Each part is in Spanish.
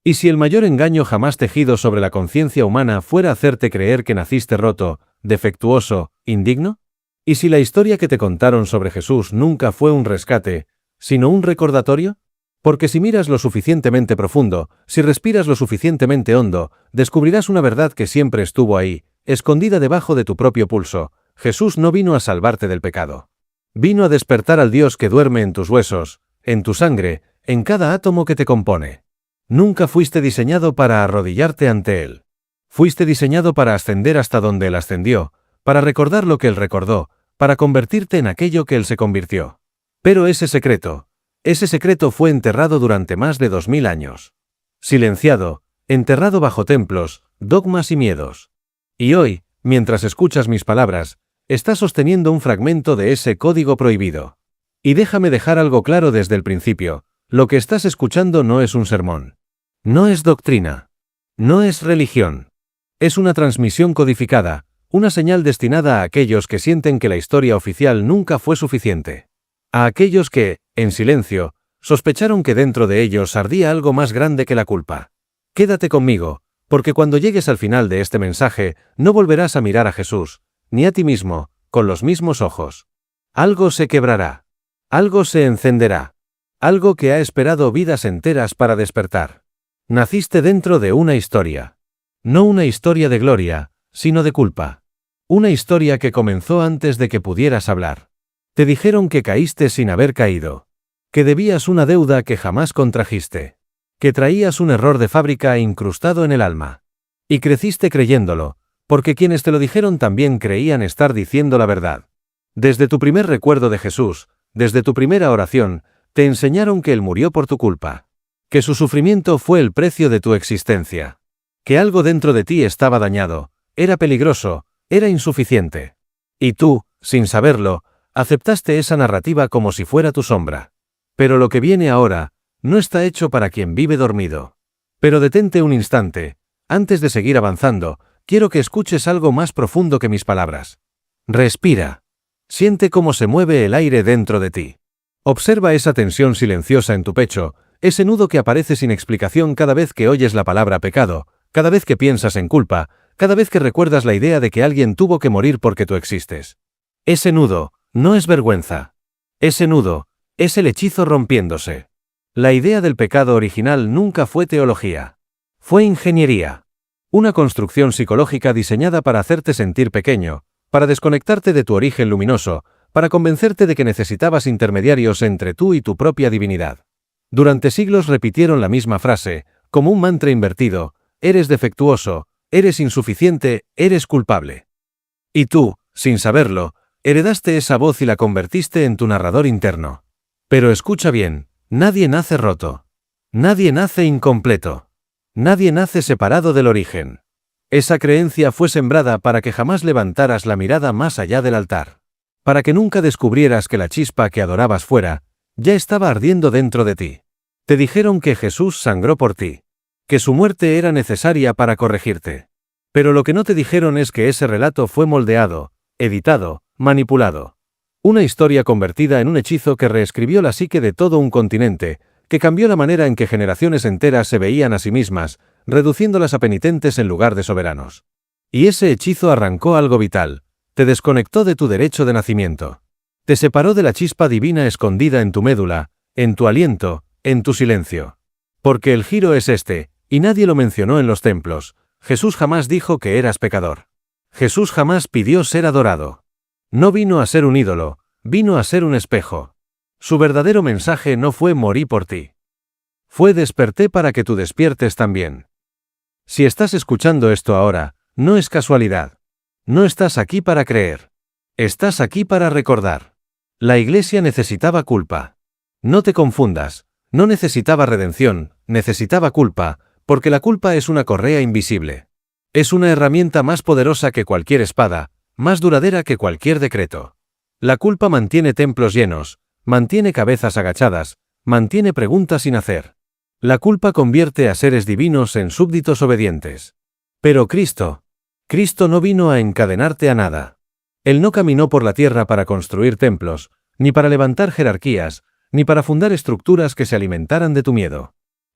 ¿Y si el mayor engaño jamás tejido sobre la conciencia humana fuera hacerte creer que naciste roto, defectuoso, indigno? ¿Y si la historia que te contaron sobre Jesús nunca fue un rescate, sino un recordatorio? Porque si miras lo suficientemente profundo, si respiras lo suficientemente hondo, descubrirás una verdad que siempre estuvo ahí, escondida debajo de tu propio pulso. Jesús no vino a salvarte del pecado. Vino a despertar al Dios que duerme en tus huesos, en tu sangre, en cada átomo que te compone. Nunca fuiste diseñado para arrodillarte ante Él. Fuiste diseñado para ascender hasta donde Él ascendió, para recordar lo que Él recordó, para convertirte en aquello que Él se convirtió. Pero ese secreto fue enterrado durante más de 2000 años. Silenciado, enterrado bajo templos, dogmas y miedos. Y hoy, mientras escuchas mis palabras, estás sosteniendo un fragmento de ese código prohibido. Y déjame dejar algo claro desde el principio, lo que estás escuchando no es un sermón. No es doctrina. No es religión. Es una transmisión codificada, una señal destinada a aquellos que sienten que la historia oficial nunca fue suficiente. A aquellos que, en silencio, sospecharon que dentro de ellos ardía algo más grande que la culpa. Quédate conmigo, porque cuando llegues al final de este mensaje, no volverás a mirar a Jesús, ni a ti mismo, con los mismos ojos. Algo se quebrará. Algo se encenderá. Algo que ha esperado vidas enteras para despertar. Naciste dentro de una historia. No una historia de gloria, sino de culpa. Una historia que comenzó antes de que pudieras hablar. Te dijeron que caíste sin haber caído. Que debías una deuda que jamás contrajiste. Que traías un error de fábrica incrustado en el alma. Y creciste creyéndolo, porque quienes te lo dijeron también creían estar diciendo la verdad. Desde tu primer recuerdo de Jesús, desde tu primera oración, te enseñaron que Él murió por tu culpa. Que su sufrimiento fue el precio de tu existencia. Que algo dentro de ti estaba dañado, era peligroso, era insuficiente. Y tú, sin saberlo, aceptaste esa narrativa como si fuera tu sombra. Pero lo que viene ahora, no está hecho para quien vive dormido. Pero detente un instante, antes de seguir avanzando, quiero que escuches algo más profundo que mis palabras. Respira. Siente cómo se mueve el aire dentro de ti. Observa esa tensión silenciosa en tu pecho, ese nudo que aparece sin explicación cada vez que oyes la palabra pecado, cada vez que piensas en culpa, cada vez que recuerdas la idea de que alguien tuvo que morir porque tú existes. Ese nudo no es vergüenza. Ese nudo es el hechizo rompiéndose. La idea del pecado original nunca fue teología. Fue ingeniería. Una construcción psicológica diseñada para hacerte sentir pequeño, para desconectarte de tu origen luminoso, para convencerte de que necesitabas intermediarios entre tú y tu propia divinidad. Durante siglos repitieron la misma frase, como un mantra invertido: eres defectuoso, eres insuficiente, eres culpable. Y tú, sin saberlo, heredaste esa voz y la convertiste en tu narrador interno. Pero escucha bien, nadie nace roto. Nadie nace incompleto. Nadie nace separado del origen. Esa creencia fue sembrada para que jamás levantaras la mirada más allá del altar. Para que nunca descubrieras que la chispa que adorabas fuera, ya estaba ardiendo dentro de ti. Te dijeron que Jesús sangró por ti. Que su muerte era necesaria para corregirte. Pero lo que no te dijeron es que ese relato fue moldeado, editado, manipulado. Una historia convertida en un hechizo que reescribió la psique de todo un continente, que cambió la manera en que generaciones enteras se veían a sí mismas, reduciéndolas a penitentes en lugar de soberanos. Y ese hechizo arrancó algo vital, te desconectó de tu derecho de nacimiento. Te separó de la chispa divina escondida en tu médula, en tu aliento, en tu silencio. Porque el giro es este, y nadie lo mencionó en los templos. Jesús jamás dijo que eras pecador. Jesús jamás pidió ser adorado. No vino a ser un ídolo, vino a ser un espejo. Su verdadero mensaje no fue morí por ti. Fue desperté para que tú despiertes también. Si estás escuchando esto ahora, no es casualidad. No estás aquí para creer. Estás aquí para recordar. La iglesia necesitaba culpa. No te confundas, no necesitaba redención, necesitaba culpa, porque la culpa es una correa invisible. Es una herramienta más poderosa que cualquier espada, más duradera que cualquier decreto. La culpa mantiene templos llenos, mantiene cabezas agachadas, mantiene preguntas sin hacer. La culpa convierte a seres divinos en súbditos obedientes. Pero Cristo no vino a encadenarte a nada. Él no caminó por la tierra para construir templos, ni para levantar jerarquías, ni para fundar estructuras que se alimentaran de tu miedo.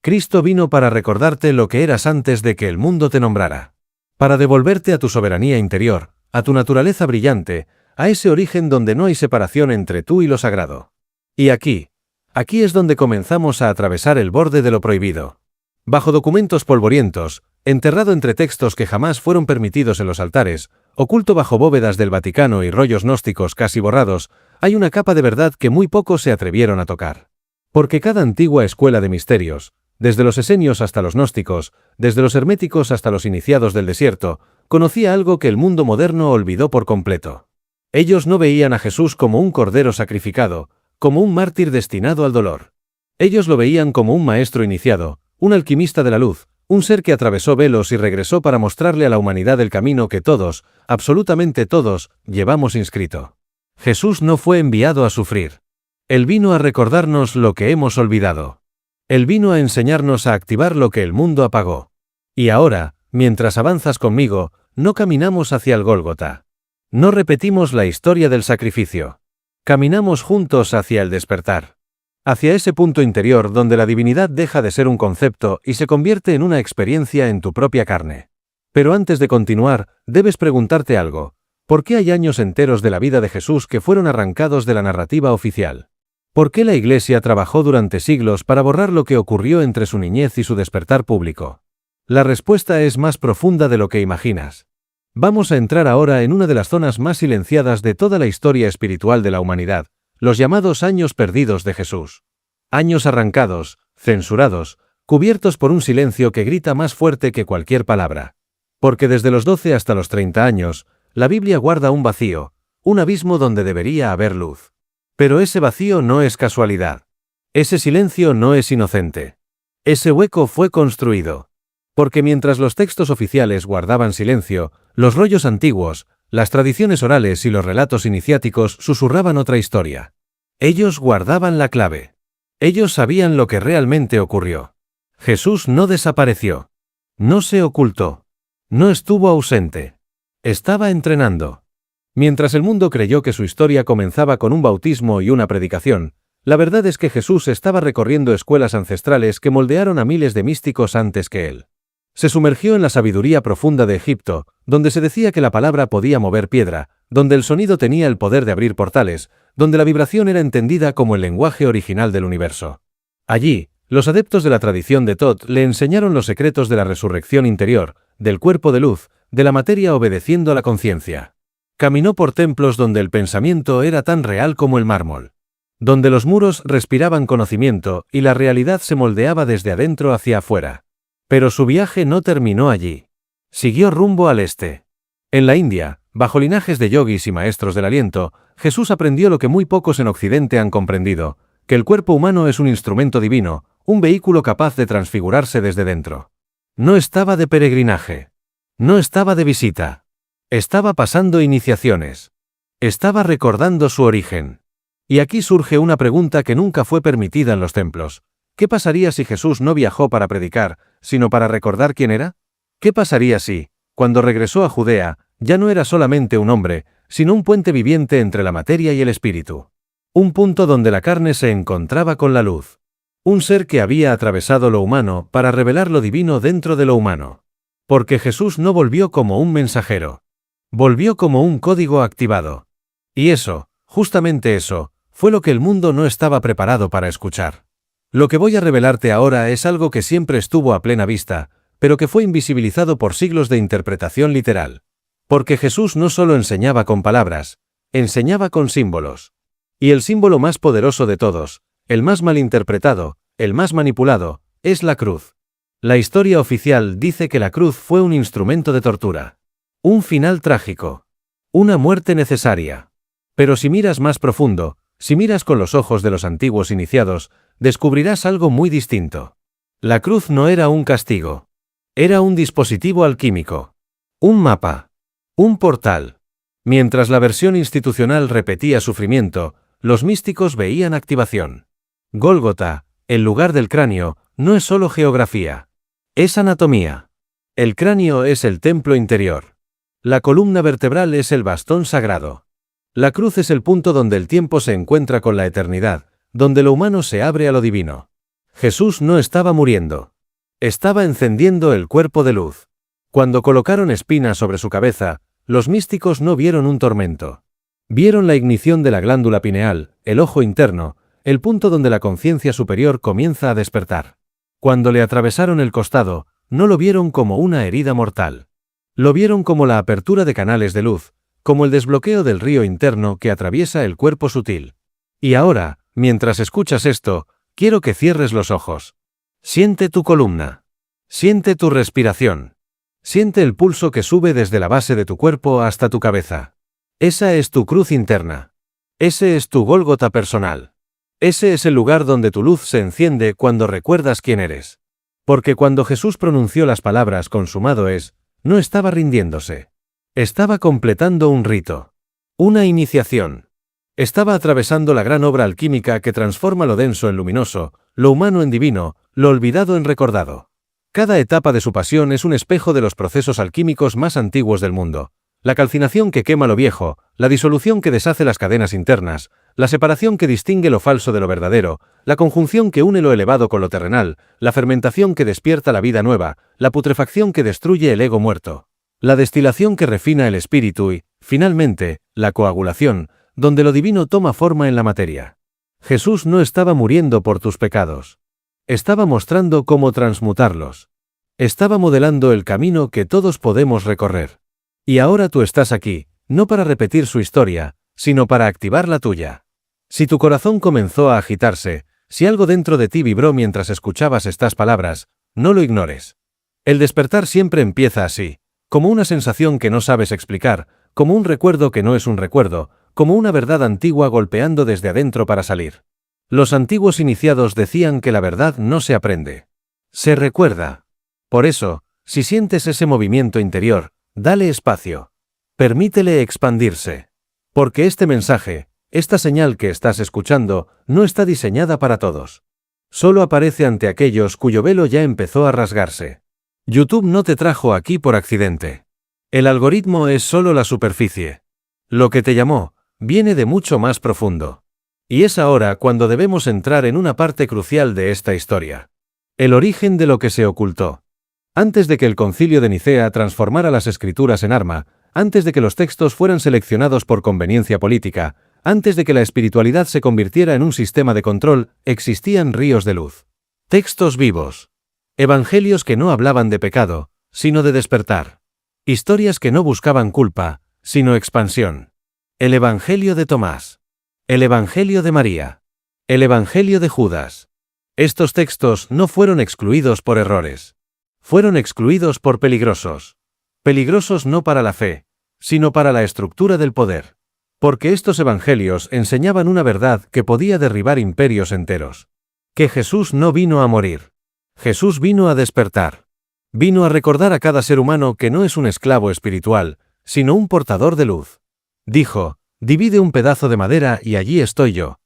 Cristo vino para recordarte lo que eras antes de que el mundo te nombrara. Para devolverte a tu soberanía interior, a tu naturaleza brillante, a ese origen donde no hay separación entre tú y lo sagrado. Y aquí es donde comenzamos a atravesar el borde de lo prohibido. Bajo documentos polvorientos, enterrado entre textos que jamás fueron permitidos en los altares, oculto bajo bóvedas del Vaticano y rollos gnósticos casi borrados, hay una capa de verdad que muy pocos se atrevieron a tocar. Porque cada antigua escuela de misterios, desde los esenios hasta los gnósticos, desde los herméticos hasta los iniciados del desierto, conocía algo que el mundo moderno olvidó por completo. Ellos no veían a Jesús como un cordero sacrificado, como un mártir destinado al dolor. Ellos lo veían como un maestro iniciado, un alquimista de la luz, un ser que atravesó velos y regresó para mostrarle a la humanidad el camino que todos, absolutamente todos, llevamos inscrito. Jesús no fue enviado a sufrir. Él vino a recordarnos lo que hemos olvidado. Él vino a enseñarnos a activar lo que el mundo apagó. Y ahora, mientras avanzas conmigo, no caminamos hacia el Gólgota. No repetimos la historia del sacrificio. Caminamos juntos hacia el despertar. Hacia ese punto interior donde la divinidad deja de ser un concepto y se convierte en una experiencia en tu propia carne. Pero antes de continuar, debes preguntarte algo. ¿Por qué hay años enteros de la vida de Jesús que fueron arrancados de la narrativa oficial? ¿Por qué la Iglesia trabajó durante siglos para borrar lo que ocurrió entre su niñez y su despertar público? La respuesta es más profunda de lo que imaginas. Vamos a entrar ahora en una de las zonas más silenciadas de toda la historia espiritual de la humanidad, los llamados años perdidos de Jesús. Años arrancados, censurados, cubiertos por un silencio que grita más fuerte que cualquier palabra. Porque desde los 12 hasta los 30 años, la Biblia guarda un vacío, un abismo donde debería haber luz. Pero ese vacío no es casualidad. Ese silencio no es inocente. Ese hueco fue construido. Porque mientras los textos oficiales guardaban silencio, los rollos antiguos, las tradiciones orales y los relatos iniciáticos susurraban otra historia. Ellos guardaban la clave. Ellos sabían lo que realmente ocurrió. Jesús no desapareció. No se ocultó. No estuvo ausente. Estaba entrenando. Mientras el mundo creyó que su historia comenzaba con un bautismo y una predicación, la verdad es que Jesús estaba recorriendo escuelas ancestrales que moldearon a miles de místicos antes que él. Se sumergió en la sabiduría profunda de Egipto, donde se decía que la palabra podía mover piedra, donde el sonido tenía el poder de abrir portales, donde la vibración era entendida como el lenguaje original del universo. Allí, los adeptos de la tradición de Thoth le enseñaron los secretos de la resurrección interior, del cuerpo de luz, de la materia obedeciendo a la conciencia. Caminó por templos donde el pensamiento era tan real como el mármol. Donde los muros respiraban conocimiento y la realidad se moldeaba desde adentro hacia afuera. Pero su viaje no terminó allí. Siguió rumbo al este. En la India, bajo linajes de yogis y maestros del aliento, Jesús aprendió lo que muy pocos en Occidente han comprendido, que el cuerpo humano es un instrumento divino, un vehículo capaz de transfigurarse desde dentro. No estaba de peregrinaje. No estaba de visita. Estaba pasando iniciaciones. Estaba recordando su origen. Y aquí surge una pregunta que nunca fue permitida en los templos. ¿Qué pasaría si Jesús no viajó para predicar, sino para recordar quién era? ¿Qué pasaría si, cuando regresó a Judea, ya no era solamente un hombre, sino un puente viviente entre la materia y el espíritu? Un punto donde la carne se encontraba con la luz. Un ser que había atravesado lo humano para revelar lo divino dentro de lo humano. Porque Jesús no volvió como un mensajero. Volvió como un código activado. Y eso, justamente eso, fue lo que el mundo no estaba preparado para escuchar. Lo que voy a revelarte ahora es algo que siempre estuvo a plena vista, pero que fue invisibilizado por siglos de interpretación literal. Porque Jesús no solo enseñaba con palabras, enseñaba con símbolos. Y el símbolo más poderoso de todos, el más malinterpretado, el más manipulado, es la cruz. La historia oficial dice que la cruz fue un instrumento de tortura. Un final trágico. Una muerte necesaria. Pero si miras más profundo, si miras con los ojos de los antiguos iniciados, descubrirás algo muy distinto. La cruz no era un castigo. Era un dispositivo alquímico. Un mapa. Un portal. Mientras la versión institucional repetía sufrimiento, los místicos veían activación. Gólgota, el lugar del cráneo, no es solo geografía. Es anatomía. El cráneo es el templo interior. La columna vertebral es el bastón sagrado. La cruz es el punto donde el tiempo se encuentra con la eternidad, donde lo humano se abre a lo divino. Jesús no estaba muriendo. Estaba encendiendo el cuerpo de luz. Cuando colocaron espinas sobre su cabeza, los místicos no vieron un tormento. Vieron la ignición de la glándula pineal, el ojo interno, el punto donde la conciencia superior comienza a despertar. Cuando le atravesaron el costado, no lo vieron como una herida mortal. Lo vieron como la apertura de canales de luz, como el desbloqueo del río interno que atraviesa el cuerpo sutil. Y ahora, mientras escuchas esto, quiero que cierres los ojos. Siente tu columna. Siente tu respiración. Siente el pulso que sube desde la base de tu cuerpo hasta tu cabeza. Esa es tu cruz interna. Ese es tu Gólgota personal. Ese es el lugar donde tu luz se enciende cuando recuerdas quién eres. Porque cuando Jesús pronunció las palabras consumado es, no estaba rindiéndose. Estaba completando un rito. Una iniciación. Estaba atravesando la gran obra alquímica que transforma lo denso en luminoso, lo humano en divino, lo olvidado en recordado. Cada etapa de su pasión es un espejo de los procesos alquímicos más antiguos del mundo. La calcinación que quema lo viejo, la disolución que deshace las cadenas internas, la separación que distingue lo falso de lo verdadero, la conjunción que une lo elevado con lo terrenal, la fermentación que despierta la vida nueva, la putrefacción que destruye el ego muerto, la destilación que refina el espíritu y, finalmente, la coagulación, donde lo divino toma forma en la materia. Jesús no estaba muriendo por tus pecados. Estaba mostrando cómo transmutarlos. Estaba modelando el camino que todos podemos recorrer. Y ahora tú estás aquí, no para repetir su historia, sino para activar la tuya. Si tu corazón comenzó a agitarse, si algo dentro de ti vibró mientras escuchabas estas palabras, no lo ignores. El despertar siempre empieza así, como una sensación que no sabes explicar, como un recuerdo que no es un recuerdo, como una verdad antigua golpeando desde adentro para salir. Los antiguos iniciados decían que la verdad no se aprende. Se recuerda. Por eso, si sientes ese movimiento interior, dale espacio. Permítele expandirse. Porque este mensaje, esta señal que estás escuchando, no está diseñada para todos. Solo aparece ante aquellos cuyo velo ya empezó a rasgarse. YouTube no te trajo aquí por accidente. El algoritmo es solo la superficie. Lo que te llamó, viene de mucho más profundo. Y es ahora cuando debemos entrar en una parte crucial de esta historia. El origen de lo que se ocultó. Antes de que el Concilio de Nicea transformara las Escrituras en arma, antes de que los textos fueran seleccionados por conveniencia política, antes de que la espiritualidad se convirtiera en un sistema de control, existían ríos de luz. Textos vivos. Evangelios que no hablaban de pecado, sino de despertar. Historias que no buscaban culpa, sino expansión. El Evangelio de Tomás. El Evangelio de María. El Evangelio de Judas. Estos textos no fueron excluidos por errores. Fueron excluidos por peligrosos. Peligrosos no para la fe, sino para la estructura del poder. Porque estos evangelios enseñaban una verdad que podía derribar imperios enteros. Que Jesús no vino a morir. Jesús vino a despertar. Vino a recordar a cada ser humano que no es un esclavo espiritual, sino un portador de luz. Dijo, divide un pedazo de madera y allí estoy yo.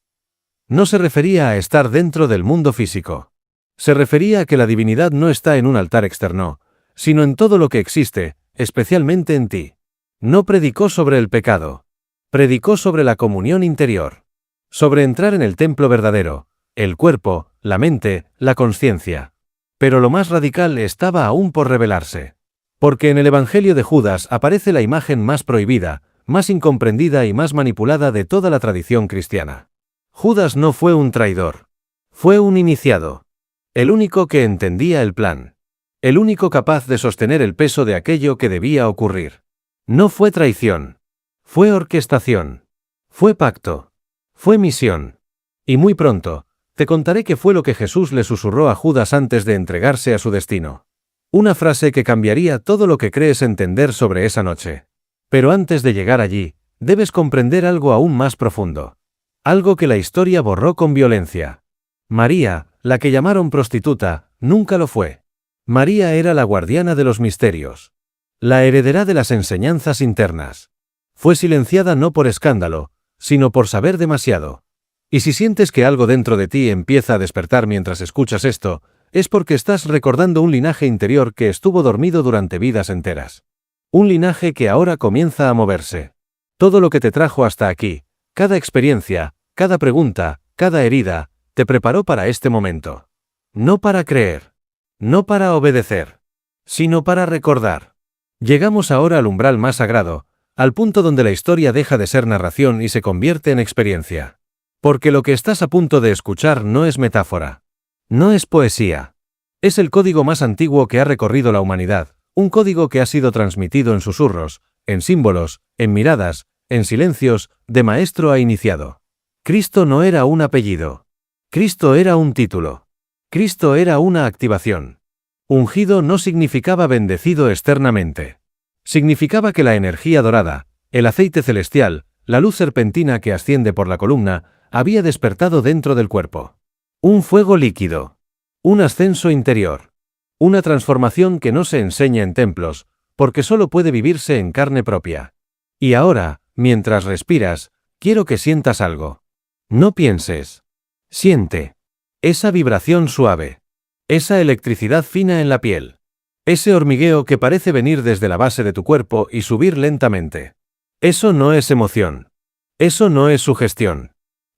No se refería a estar dentro del mundo físico. Se refería a que la divinidad no está en un altar externo, sino en todo lo que existe, especialmente en ti. No predicó sobre el pecado. Predicó sobre la comunión interior. Sobre entrar en el templo verdadero, el cuerpo, la mente, la conciencia. Pero lo más radical estaba aún por revelarse. Porque en el Evangelio de Judas aparece la imagen más prohibida, más incomprendida y más manipulada de toda la tradición cristiana. Judas no fue un traidor. Fue un iniciado. El único que entendía el plan. El único capaz de sostener el peso de aquello que debía ocurrir. No fue traición. Fue orquestación. Fue pacto. Fue misión. Y muy pronto, te contaré qué fue lo que Jesús le susurró a Judas antes de entregarse a su destino. Una frase que cambiaría todo lo que crees entender sobre esa noche. Pero antes de llegar allí, debes comprender algo aún más profundo. Algo que la historia borró con violencia. María, la que llamaron prostituta, nunca lo fue. María era la guardiana de los misterios. La heredera de las enseñanzas internas. Fue silenciada no por escándalo, sino por saber demasiado. Y si sientes que algo dentro de ti empieza a despertar mientras escuchas esto, es porque estás recordando un linaje interior que estuvo dormido durante vidas enteras. Un linaje que ahora comienza a moverse. Todo lo que te trajo hasta aquí, cada experiencia, cada pregunta, cada herida, te preparó para este momento. No para creer. No para obedecer. Sino para recordar. Llegamos ahora al umbral más sagrado, al punto donde la historia deja de ser narración y se convierte en experiencia. Porque lo que estás a punto de escuchar no es metáfora. No es poesía. Es el código más antiguo que ha recorrido la humanidad, un código que ha sido transmitido en susurros, en símbolos, en miradas, en silencios, de maestro a iniciado. Cristo no era un apellido. Cristo era un título. Cristo era una activación. Ungido no significaba bendecido externamente. Significaba que la energía dorada, el aceite celestial, la luz serpentina que asciende por la columna, había despertado dentro del cuerpo. Un fuego líquido. Un ascenso interior. Una transformación que no se enseña en templos, porque solo puede vivirse en carne propia. Y ahora, mientras respiras, quiero que sientas algo. No pienses. Siente. Esa vibración suave. Esa electricidad fina en la piel. Ese hormigueo que parece venir desde la base de tu cuerpo y subir lentamente. Eso no es emoción. Eso no es sugestión.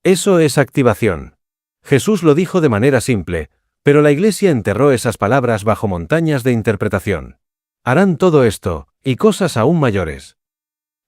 Eso es activación. Jesús lo dijo de manera simple, pero la Iglesia enterró esas palabras bajo montañas de interpretación. Harán todo esto, y cosas aún mayores.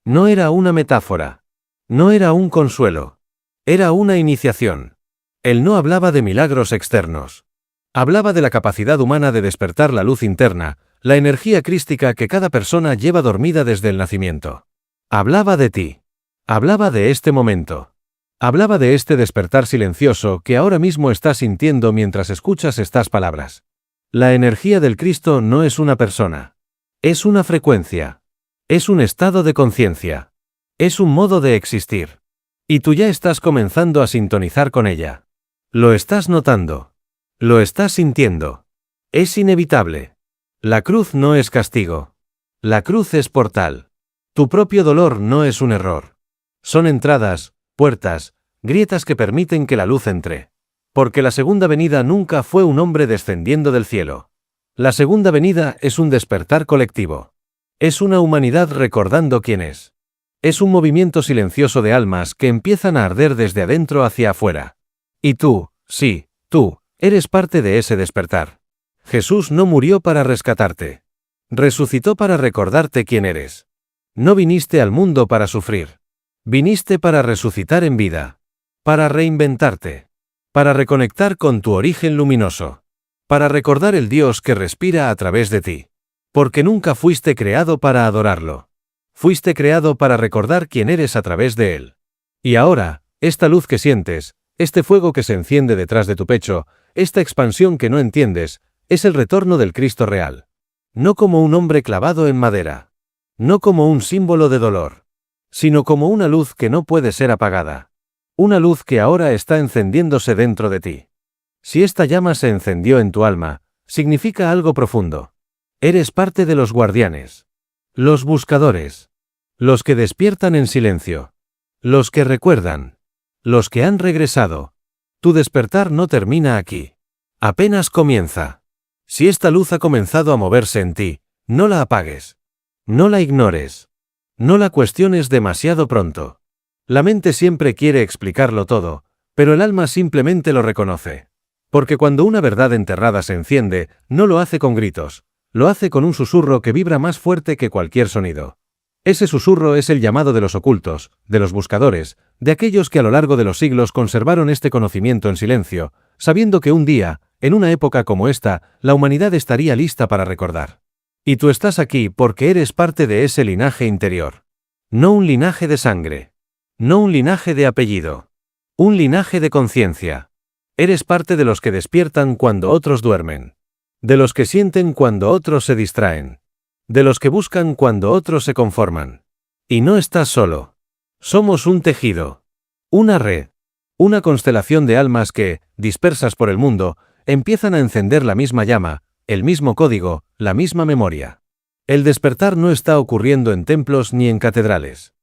No era una metáfora. No era un consuelo. Era una iniciación. Él no hablaba de milagros externos. Hablaba de la capacidad humana de despertar la luz interna, la energía crística que cada persona lleva dormida desde el nacimiento. Hablaba de ti. Hablaba de este momento. Hablaba de este despertar silencioso que ahora mismo estás sintiendo mientras escuchas estas palabras. La energía del Cristo no es una persona. Es una frecuencia. Es un estado de conciencia. Es un modo de existir. Y tú ya estás comenzando a sintonizar con ella. Lo estás notando. Lo estás sintiendo. Es inevitable. La cruz no es castigo. La cruz es portal. Tu propio dolor no es un error. Son entradas, puertas, grietas que permiten que la luz entre. Porque la segunda venida nunca fue un hombre descendiendo del cielo. La segunda venida es un despertar colectivo. Es una humanidad recordando quién es. Es un movimiento silencioso de almas que empiezan a arder desde adentro hacia afuera. Y tú, sí, tú, eres parte de ese despertar. Jesús no murió para rescatarte. Resucitó para recordarte quién eres. No viniste al mundo para sufrir. Viniste para resucitar en vida. Para reinventarte. Para reconectar con tu origen luminoso. Para recordar el Dios que respira a través de ti. Porque nunca fuiste creado para adorarlo. Fuiste creado para recordar quién eres a través de él. Y ahora, esta luz que sientes, este fuego que se enciende detrás de tu pecho, esta expansión que no entiendes, es el retorno del Cristo real. No como un hombre clavado en madera. No como un símbolo de dolor. Sino como una luz que no puede ser apagada. Una luz que ahora está encendiéndose dentro de ti. Si esta llama se encendió en tu alma, significa algo profundo. Eres parte de los guardianes. Los buscadores. Los que despiertan en silencio. Los que recuerdan. Los que han regresado. Tu despertar no termina aquí. Apenas comienza. Si esta luz ha comenzado a moverse en ti, no la apagues. No la ignores. No la cuestiones demasiado pronto. La mente siempre quiere explicarlo todo, pero el alma simplemente lo reconoce. Porque cuando una verdad enterrada se enciende, no lo hace con gritos, lo hace con un susurro que vibra más fuerte que cualquier sonido. Ese susurro es el llamado de los ocultos, de los buscadores, de aquellos que a lo largo de los siglos conservaron este conocimiento en silencio, sabiendo que un día, en una época como esta, la humanidad estaría lista para recordar. Y tú estás aquí porque eres parte de ese linaje interior. No un linaje de sangre. No un linaje de apellido. Un linaje de conciencia. Eres parte de los que despiertan cuando otros duermen. De los que sienten cuando otros se distraen. De los que buscan cuando otros se conforman. Y no estás solo. Somos un tejido. Una red. Una constelación de almas que, dispersas por el mundo, empiezan a encender la misma llama, el mismo código, la misma memoria. El despertar no está ocurriendo en templos ni en catedrales.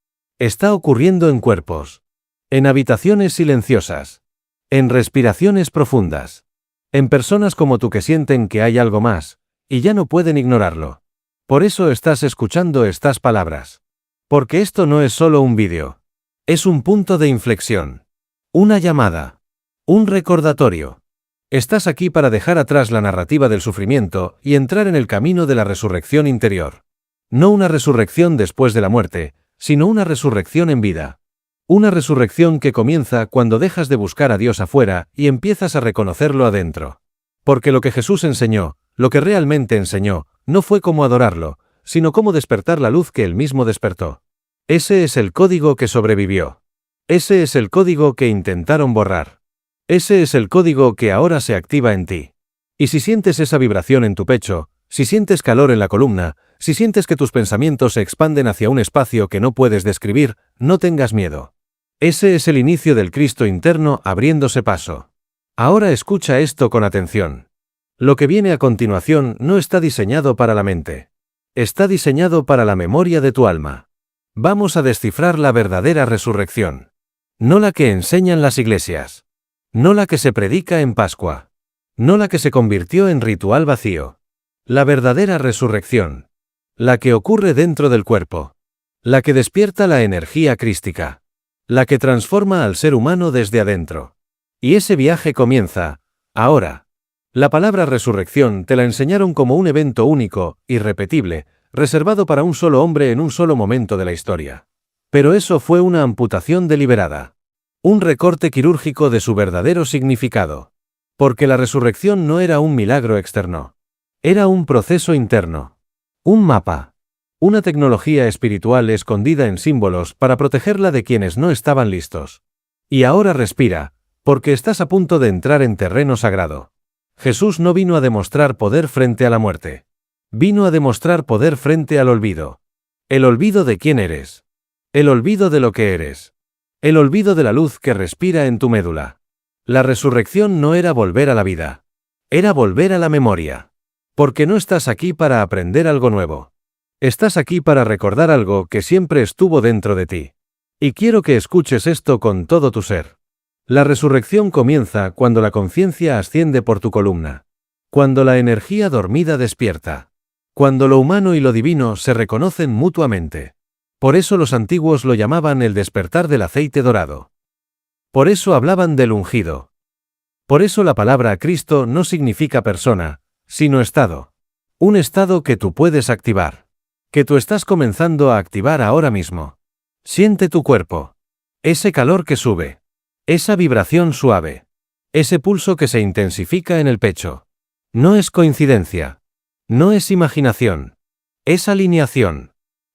Está ocurriendo en cuerpos. En habitaciones silenciosas. En respiraciones profundas. En personas como tú que sienten que hay algo más, y ya no pueden ignorarlo. Por eso estás escuchando estas palabras. Porque esto no es solo un vídeo. Es un punto de inflexión. Una llamada. Un recordatorio. Estás aquí para dejar atrás la narrativa del sufrimiento y entrar en el camino de la resurrección interior. No una resurrección después de la muerte, sino una resurrección en vida. Una resurrección que comienza cuando dejas de buscar a Dios afuera y empiezas a reconocerlo adentro. Porque lo que Jesús enseñó, lo que realmente enseñó, no fue cómo adorarlo, sino cómo despertar la luz que él mismo despertó. Ese es el código que sobrevivió. Ese es el código que intentaron borrar. Ese es el código que ahora se activa en ti. Y si sientes esa vibración en tu pecho, si sientes calor en la columna, si sientes que tus pensamientos se expanden hacia un espacio que no puedes describir, no tengas miedo. Ese es el inicio del Cristo interno abriéndose paso. Ahora escucha esto con atención. Lo que viene a continuación no está diseñado para la mente. Está diseñado para la memoria de tu alma. Vamos a descifrar la verdadera resurrección. No la que enseñan las iglesias. No la que se predica en Pascua. No la que se convirtió en ritual vacío. La verdadera resurrección. La que ocurre dentro del cuerpo. La que despierta la energía crística. La que transforma al ser humano desde adentro. Y ese viaje comienza, ahora. La palabra resurrección te la enseñaron como un evento único, irrepetible, reservado para un solo hombre en un solo momento de la historia. Pero eso fue una amputación deliberada. Un recorte quirúrgico de su verdadero significado. Porque la resurrección no era un milagro externo. Era un proceso interno. Un mapa. Una tecnología espiritual escondida en símbolos para protegerla de quienes no estaban listos. Y ahora respira, porque estás a punto de entrar en terreno sagrado. Jesús no vino a demostrar poder frente a la muerte. Vino a demostrar poder frente al olvido. El olvido de quién eres. El olvido de lo que eres. El olvido de la luz que respira en tu médula. La resurrección no era volver a la vida. Era volver a la memoria. Porque no estás aquí para aprender algo nuevo. Estás aquí para recordar algo que siempre estuvo dentro de ti. Y quiero que escuches esto con todo tu ser. La resurrección comienza cuando la conciencia asciende por tu columna. Cuando la energía dormida despierta. Cuando lo humano y lo divino se reconocen mutuamente. Por eso los antiguos lo llamaban el despertar del aceite dorado. Por eso hablaban del ungido. Por eso la palabra Cristo no significa persona, sino estado. Un estado que tú puedes activar. Que tú estás comenzando a activar ahora mismo. Siente tu cuerpo. Ese calor que sube. Esa vibración suave. Ese pulso que se intensifica en el pecho. No es coincidencia. No es imaginación. Es alineación.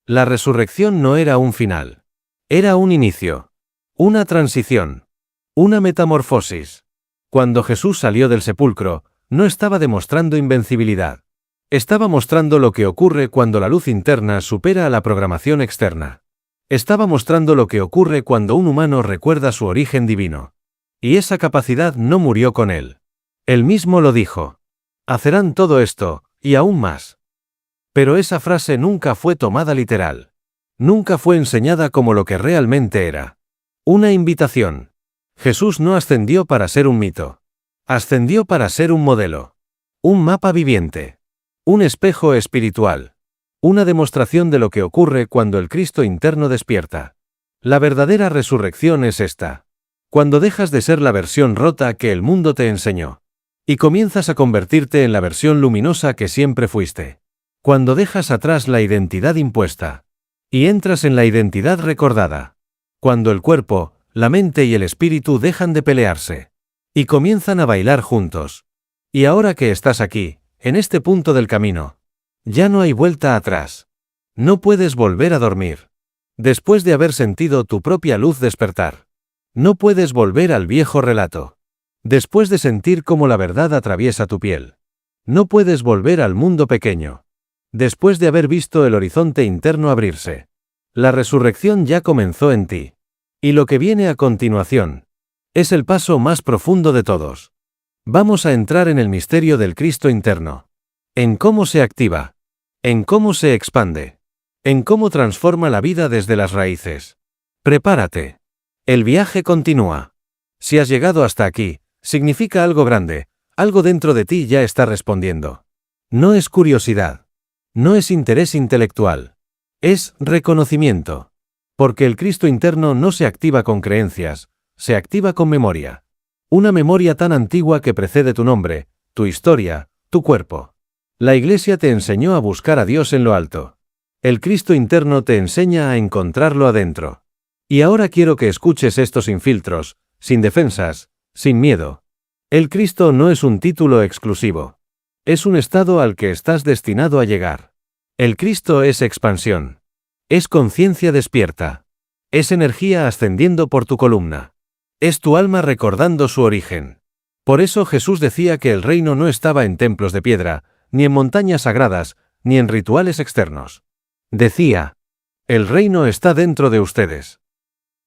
La resurrección no era un final. Era un inicio. Una transición. Una metamorfosis. Cuando Jesús salió del sepulcro, no estaba demostrando invencibilidad. Estaba mostrando lo que ocurre cuando la luz interna supera a la programación externa. Estaba mostrando lo que ocurre cuando un humano recuerda su origen divino. Y esa capacidad no murió con él. Él mismo lo dijo. Hacerán todo esto, y aún más. Pero esa frase nunca fue tomada literal. Nunca fue enseñada como lo que realmente era. Una invitación. Jesús no ascendió para ser un mito. Ascendió para ser un modelo. Un mapa viviente. Un espejo espiritual. Una demostración de lo que ocurre cuando el Cristo interno despierta. La verdadera resurrección es esta. Cuando dejas de ser la versión rota que el mundo te enseñó. Y comienzas a convertirte en la versión luminosa que siempre fuiste. Cuando dejas atrás la identidad impuesta. Y entras en la identidad recordada. Cuando el cuerpo, la mente y el espíritu dejan de pelearse. Y comienzan a bailar juntos. Y ahora que estás aquí, en este punto del camino, ya no hay vuelta atrás. No puedes volver a dormir. Después de haber sentido tu propia luz despertar. No puedes volver al viejo relato. Después de sentir cómo la verdad atraviesa tu piel. No puedes volver al mundo pequeño. Después de haber visto el horizonte interno abrirse. La resurrección ya comenzó en ti. Y lo que viene a continuación es el paso más profundo de todos. Vamos a entrar en el misterio del Cristo interno. En cómo se activa. En cómo se expande. En cómo transforma la vida desde las raíces. Prepárate. El viaje continúa. Si has llegado hasta aquí, significa algo grande, algo dentro de ti ya está respondiendo. No es curiosidad. No es interés intelectual. Es reconocimiento. Porque el Cristo interno no se activa con creencias, se activa con memoria. Una memoria tan antigua que precede tu nombre, tu historia, tu cuerpo. La Iglesia te enseñó a buscar a Dios en lo alto. El Cristo interno te enseña a encontrarlo adentro. Y ahora quiero que escuches esto sin filtros, sin defensas, sin miedo. El Cristo no es un título exclusivo. Es un estado al que estás destinado a llegar. El Cristo es expansión. Es conciencia despierta. Es energía ascendiendo por tu columna. Es tu alma recordando su origen. Por eso Jesús decía que el reino no estaba en templos de piedra, ni en montañas sagradas, ni en rituales externos. Decía, el reino está dentro de ustedes.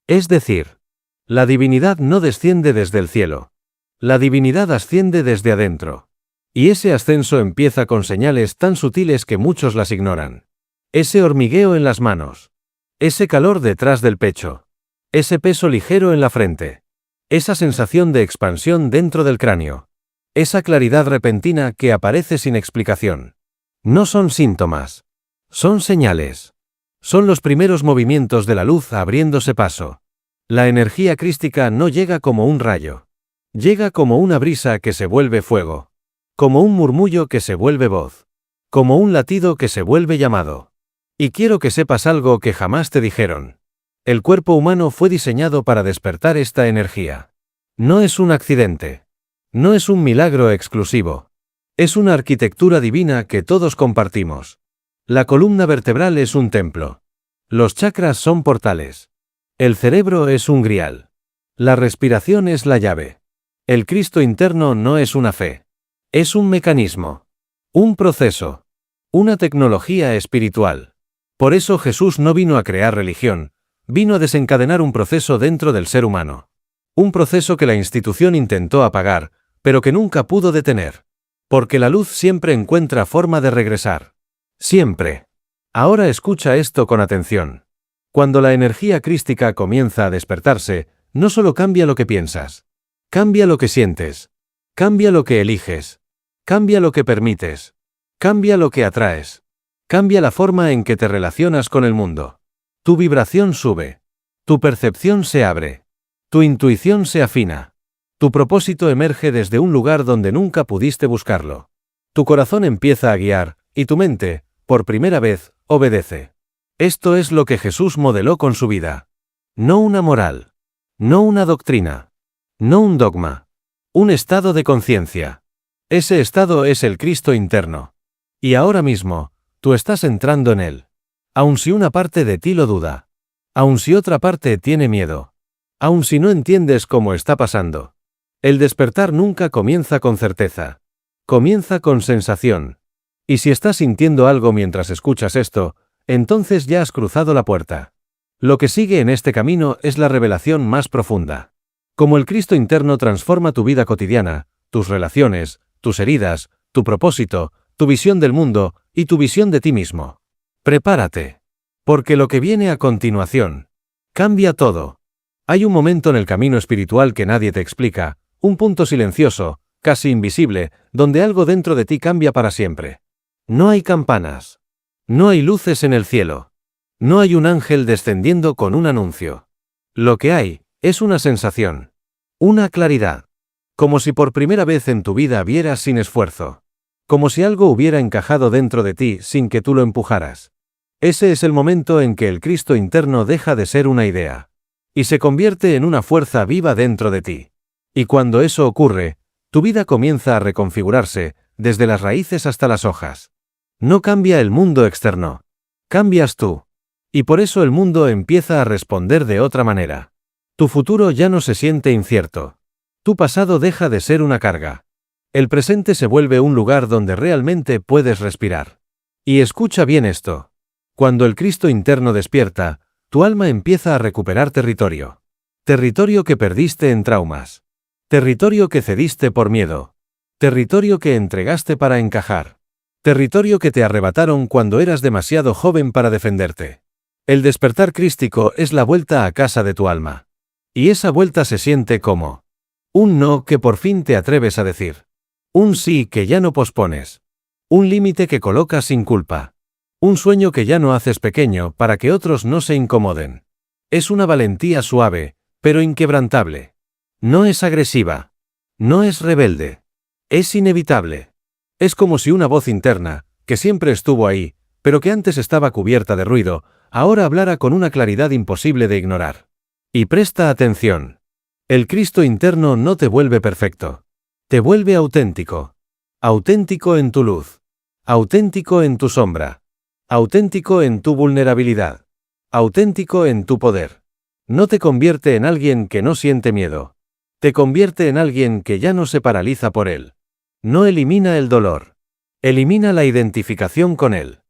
Es decir, la divinidad no desciende desde el cielo. La divinidad asciende desde adentro. Y ese ascenso empieza con señales tan sutiles que muchos las ignoran. Ese hormigueo en las manos. Ese calor detrás del pecho. Ese peso ligero en la frente. Esa sensación de expansión dentro del cráneo. Esa claridad repentina que aparece sin explicación. No son síntomas. Son señales. Son los primeros movimientos de la luz abriéndose paso. La energía crística no llega como un rayo. Llega como una brisa que se vuelve fuego. Como un murmullo que se vuelve voz. Como un latido que se vuelve llamado. Y quiero que sepas algo que jamás te dijeron. El cuerpo humano fue diseñado para despertar esta energía. No es un accidente. No es un milagro exclusivo. Es una arquitectura divina que todos compartimos. La columna vertebral es un templo. Los chakras son portales. El cerebro es un grial. La respiración es la llave. El Cristo interno no es una fe. Es un mecanismo. Un proceso. Una tecnología espiritual. Por eso Jesús no vino a crear religión, vino a desencadenar un proceso dentro del ser humano. Un proceso que la institución intentó apagar, pero que nunca pudo detener. Porque la luz siempre encuentra forma de regresar. Siempre. Ahora escucha esto con atención. Cuando la energía crística comienza a despertarse, no solo cambia lo que piensas. Cambia lo que sientes. Cambia lo que eliges. Cambia lo que permites. Cambia lo que atraes. Cambia la forma en que te relacionas con el mundo. Tu vibración sube. Tu percepción se abre. Tu intuición se afina. Tu propósito emerge desde un lugar donde nunca pudiste buscarlo. Tu corazón empieza a guiar, y tu mente, por primera vez, obedece. Esto es lo que Jesús modeló con su vida. No una moral. No una doctrina. No un dogma. Un estado de conciencia. Ese estado es el Cristo interno. Y ahora mismo, tú estás entrando en él. Aun si una parte de ti lo duda. Aun si otra parte tiene miedo. Aun si no entiendes cómo está pasando. El despertar nunca comienza con certeza. Comienza con sensación. Y si estás sintiendo algo mientras escuchas esto, entonces ya has cruzado la puerta. Lo que sigue en este camino es la revelación más profunda. Cómo el Cristo interno transforma tu vida cotidiana, tus relaciones, tus heridas, tu propósito, tu visión del mundo y tu visión de ti mismo. Prepárate. Porque lo que viene a continuación cambia todo. Hay un momento en el camino espiritual que nadie te explica, un punto silencioso, casi invisible, donde algo dentro de ti cambia para siempre. No hay campanas. No hay luces en el cielo. No hay un ángel descendiendo con un anuncio. Lo que hay es una sensación. Una claridad. Como si por primera vez en tu vida vieras sin esfuerzo. Como si algo hubiera encajado dentro de ti sin que tú lo empujaras. Ese es el momento en que el Cristo interno deja de ser una idea. Y se convierte en una fuerza viva dentro de ti. Y cuando eso ocurre, tu vida comienza a reconfigurarse, desde las raíces hasta las hojas. No cambia el mundo externo. Cambias tú. Y por eso el mundo empieza a responder de otra manera. Tu futuro ya no se siente incierto. Tu pasado deja de ser una carga. El presente se vuelve un lugar donde realmente puedes respirar. Y escucha bien esto. Cuando el Cristo interno despierta, tu alma empieza a recuperar territorio. Territorio que perdiste en traumas. Territorio que cediste por miedo. Territorio que entregaste para encajar. Territorio que te arrebataron cuando eras demasiado joven para defenderte. El despertar crístico es la vuelta a casa de tu alma. Y esa vuelta se siente como un no que por fin te atreves a decir. Un sí que ya no pospones. Un límite que colocas sin culpa. Un sueño que ya no haces pequeño para que otros no se incomoden. Es una valentía suave, pero inquebrantable. No es agresiva. No es rebelde. Es inevitable. Es como si una voz interna, que siempre estuvo ahí, pero que antes estaba cubierta de ruido, ahora hablara con una claridad imposible de ignorar. Y presta atención. El Cristo interno no te vuelve perfecto. Te vuelve auténtico. Auténtico en tu luz. Auténtico en tu sombra. Auténtico en tu vulnerabilidad. Auténtico en tu poder. No te convierte en alguien que no siente miedo. Te convierte en alguien que ya no se paraliza por él. No elimina el dolor. Elimina la identificación con él.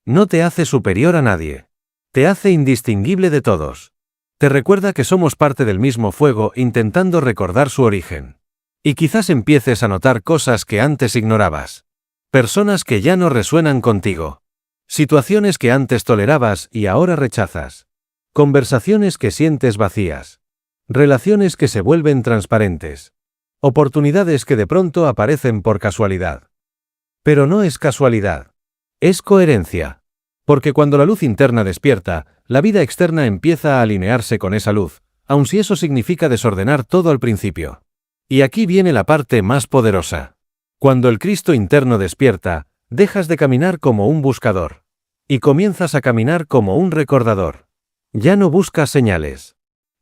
No te hace superior a nadie. Te hace indistinguible de todos. Te recuerda que somos parte del mismo fuego intentando recordar su origen. Y quizás empieces a notar cosas que antes ignorabas. Personas que ya no resuenan contigo. Situaciones que antes tolerabas y ahora rechazas. Conversaciones que sientes vacías. Relaciones que se vuelven transparentes. Oportunidades que de pronto aparecen por casualidad. Pero no es casualidad. Es coherencia. Porque cuando la luz interna despierta, la vida externa empieza a alinearse con esa luz, aun si eso significa desordenar todo al principio. Y aquí viene la parte más poderosa. Cuando el Cristo interno despierta, dejas de caminar como un buscador. Y comienzas a caminar como un recordador. Ya no buscas señales.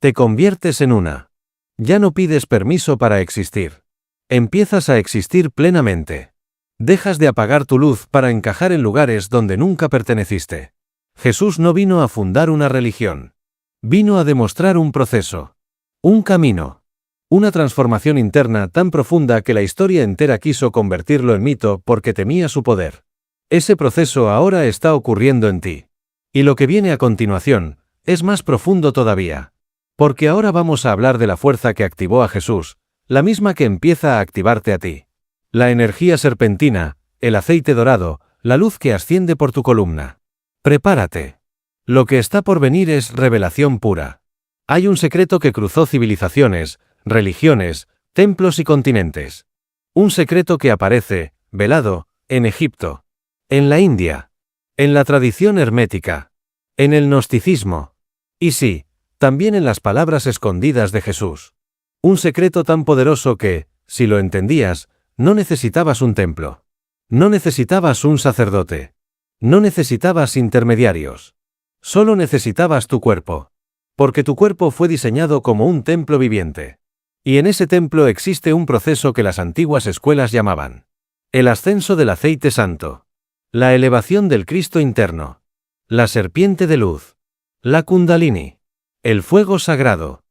Te conviertes en una. Ya no pides permiso para existir. Empiezas a existir plenamente. Dejas de apagar tu luz para encajar en lugares donde nunca perteneciste. Jesús no vino a fundar una religión. Vino a demostrar un proceso. Un camino. Una transformación interna tan profunda que la historia entera quiso convertirlo en mito porque temía su poder. Ese proceso ahora está ocurriendo en ti. Y lo que viene a continuación es más profundo todavía. Porque ahora vamos a hablar de la fuerza que activó a Jesús, la misma que empieza a activarte a ti. La energía serpentina, el aceite dorado, la luz que asciende por tu columna. Prepárate. Lo que está por venir es revelación pura. Hay un secreto que cruzó civilizaciones, religiones, templos y continentes. Un secreto que aparece, velado, en Egipto, en la India, en la tradición hermética, en el gnosticismo. Y sí, también en las palabras escondidas de Jesús. Un secreto tan poderoso que, si lo entendías, no necesitabas un templo. No necesitabas un sacerdote. No necesitabas intermediarios. Solo necesitabas tu cuerpo. Porque tu cuerpo fue diseñado como un templo viviente. Y en ese templo existe un proceso que las antiguas escuelas llamaban el ascenso del aceite santo, la elevación del Cristo interno, la serpiente de luz, la Kundalini, el fuego sagrado,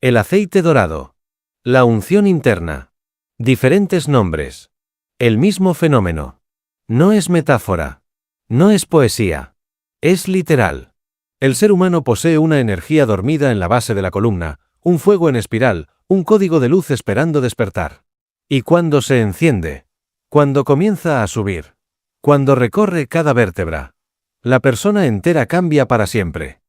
el aceite dorado, la unción interna. Diferentes nombres. El mismo fenómeno. No es metáfora. No es poesía. Es literal. El ser humano posee una energía dormida en la base de la columna, un fuego en espiral, un código de luz esperando despertar. Y cuando se enciende, cuando comienza a subir, cuando recorre cada vértebra, la persona entera cambia para siempre.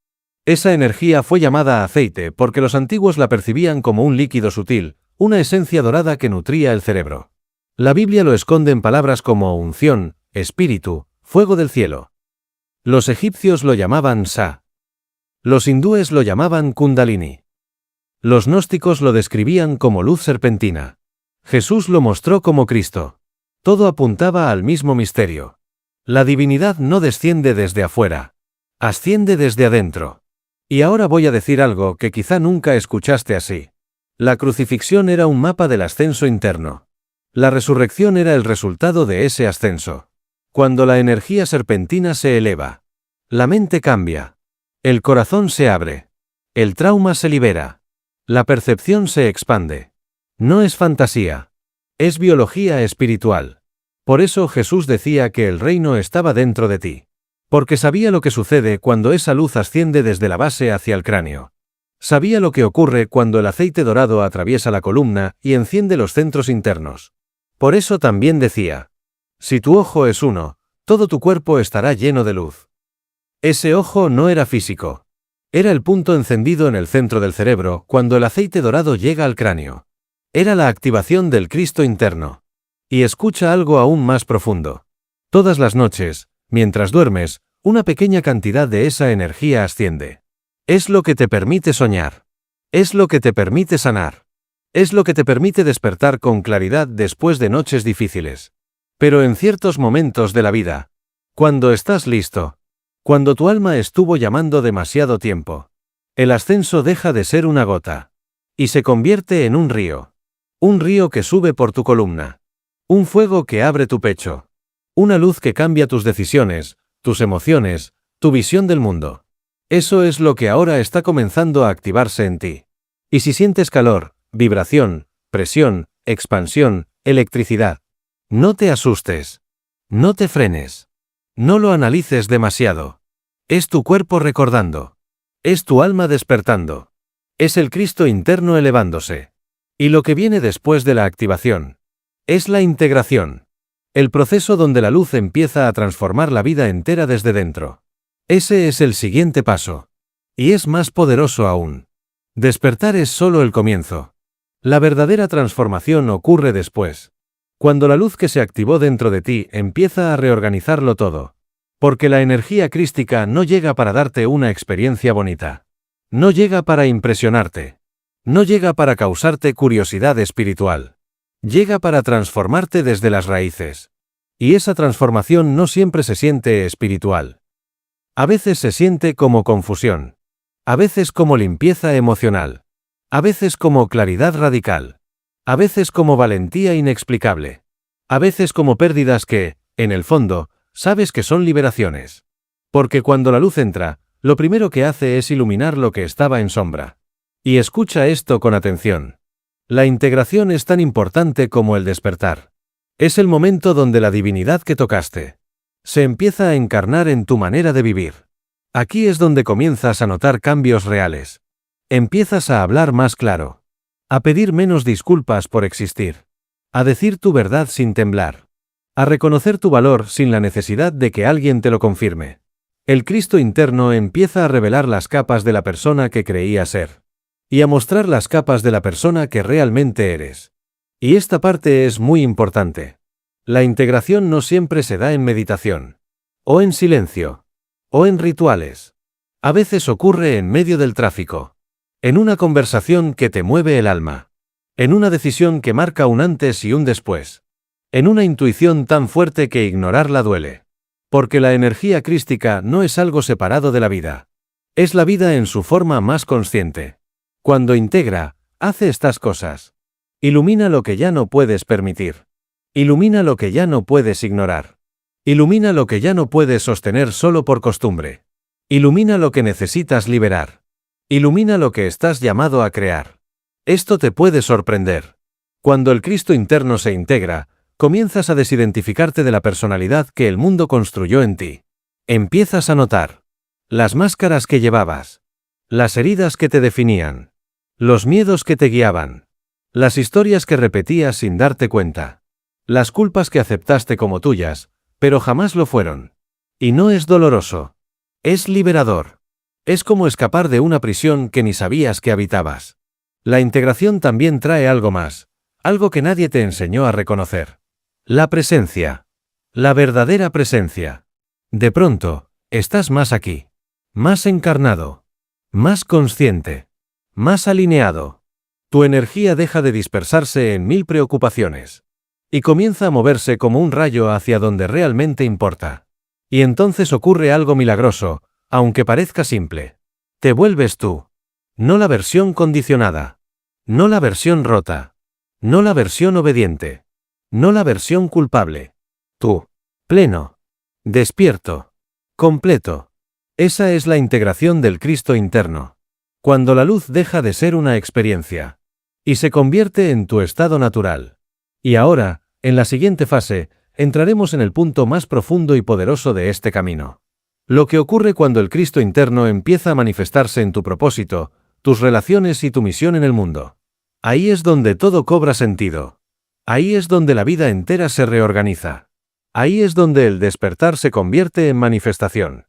Esa energía fue llamada aceite porque los antiguos la percibían como un líquido sutil, una esencia dorada que nutría el cerebro. La Biblia lo esconde en palabras como unción, espíritu, fuego del cielo. Los egipcios lo llamaban Sa. Los hindúes lo llamaban Kundalini. Los gnósticos lo describían como luz serpentina. Jesús lo mostró como Cristo. Todo apuntaba al mismo misterio. La divinidad no desciende desde afuera. Asciende desde adentro. Y ahora voy a decir algo que quizá nunca escuchaste así. La crucifixión era un mapa del ascenso interno. La resurrección era el resultado de ese ascenso. Cuando la energía serpentina se eleva, la mente cambia, el corazón se abre, el trauma se libera, la percepción se expande. No es fantasía, es biología espiritual. Por eso Jesús decía que el reino estaba dentro de ti. Porque sabía lo que sucede cuando esa luz asciende desde la base hacia el cráneo. Sabía lo que ocurre cuando el aceite dorado atraviesa la columna y enciende los centros internos. Por eso también decía, si tu ojo es uno, todo tu cuerpo estará lleno de luz. Ese ojo no era físico. Era el punto encendido en el centro del cerebro cuando el aceite dorado llega al cráneo. Era la activación del Cristo interno. Y escucha algo aún más profundo. Todas las noches, mientras duermes, una pequeña cantidad de esa energía asciende. Es lo que te permite soñar. Es lo que te permite sanar. Es lo que te permite despertar con claridad después de noches difíciles. Pero en ciertos momentos de la vida, cuando estás listo, cuando tu alma estuvo llamando demasiado tiempo, el ascenso deja de ser una gota y se convierte en un río que sube por tu columna, un fuego que abre tu pecho, una luz que cambia tus decisiones, tus emociones, tu visión del mundo. Eso es lo que ahora está comenzando a activarse en ti. Y si sientes calor, vibración, presión, expansión, electricidad, no te asustes. No te frenes. No lo analices demasiado. Es tu cuerpo recordando. Es tu alma despertando. Es el Cristo interno elevándose. Y lo que viene después de la activación es la integración. El proceso donde la luz empieza a transformar la vida entera desde dentro. Ese es el siguiente paso. Y es más poderoso aún. Despertar es solo el comienzo. La verdadera transformación ocurre después. Cuando la luz que se activó dentro de ti empieza a reorganizarlo todo. Porque la energía crística no llega para darte una experiencia bonita. No llega para impresionarte. No llega para causarte curiosidad espiritual. Llega para transformarte desde las raíces. Y esa transformación no siempre se siente espiritual. A veces se siente como confusión. A veces como limpieza emocional. A veces como claridad radical. A veces como valentía inexplicable. A veces como pérdidas que, en el fondo, sabes que son liberaciones. Porque cuando la luz entra, lo primero que hace es iluminar lo que estaba en sombra. Y escucha esto con atención. La integración es tan importante como el despertar. Es el momento donde la divinidad que tocaste se empieza a encarnar en tu manera de vivir. Aquí es donde comienzas a notar cambios reales. Empiezas a hablar más claro. A pedir menos disculpas por existir. A decir tu verdad sin temblar. A reconocer tu valor sin la necesidad de que alguien te lo confirme. El Cristo interno empieza a revelar las capas de la persona que creía ser. Y a mostrar las capas de la persona que realmente eres. Y esta parte es muy importante. La integración no siempre se da en meditación. O en silencio. O en rituales. A veces ocurre en medio del tráfico. En una conversación que te mueve el alma. En una decisión que marca un antes y un después. En una intuición tan fuerte que ignorarla duele. Porque la energía crística no es algo separado de la vida. Es la vida en su forma más consciente. Cuando integra, hace estas cosas. Ilumina lo que ya no puedes permitir. Ilumina lo que ya no puedes ignorar. Ilumina lo que ya no puedes sostener solo por costumbre. Ilumina lo que necesitas liberar. Ilumina lo que estás llamado a crear. Esto te puede sorprender. Cuando el Cristo interno se integra, comienzas a desidentificarte de la personalidad que el mundo construyó en ti. Empiezas a notar las máscaras que llevabas, las heridas que te definían, los miedos que te guiaban, las historias que repetías sin darte cuenta, las culpas que aceptaste como tuyas, pero jamás lo fueron. Y no es doloroso. Es liberador. Es como escapar de una prisión que ni sabías que habitabas. La integración también trae algo más, algo que nadie te enseñó a reconocer. La presencia. La verdadera presencia. De pronto, estás más aquí. Más encarnado. Más consciente. Más alineado. Tu energía deja de dispersarse en 1000 preocupaciones. Y comienza a moverse como un rayo hacia donde realmente importa. Y entonces ocurre algo milagroso, aunque parezca simple. Te vuelves tú. No la versión condicionada. No la versión rota. No la versión obediente. No la versión culpable. Tú. Pleno. Despierto. Completo. Esa es la integración del Cristo interno. Cuando la luz deja de ser una experiencia. Y se convierte en tu estado natural. Y ahora, en la siguiente fase, entraremos en el punto más profundo y poderoso de este camino. Lo que ocurre cuando el Cristo interno empieza a manifestarse en tu propósito, tus relaciones y tu misión en el mundo. Ahí es donde todo cobra sentido. Ahí es donde la vida entera se reorganiza. Ahí es donde el despertar se convierte en manifestación.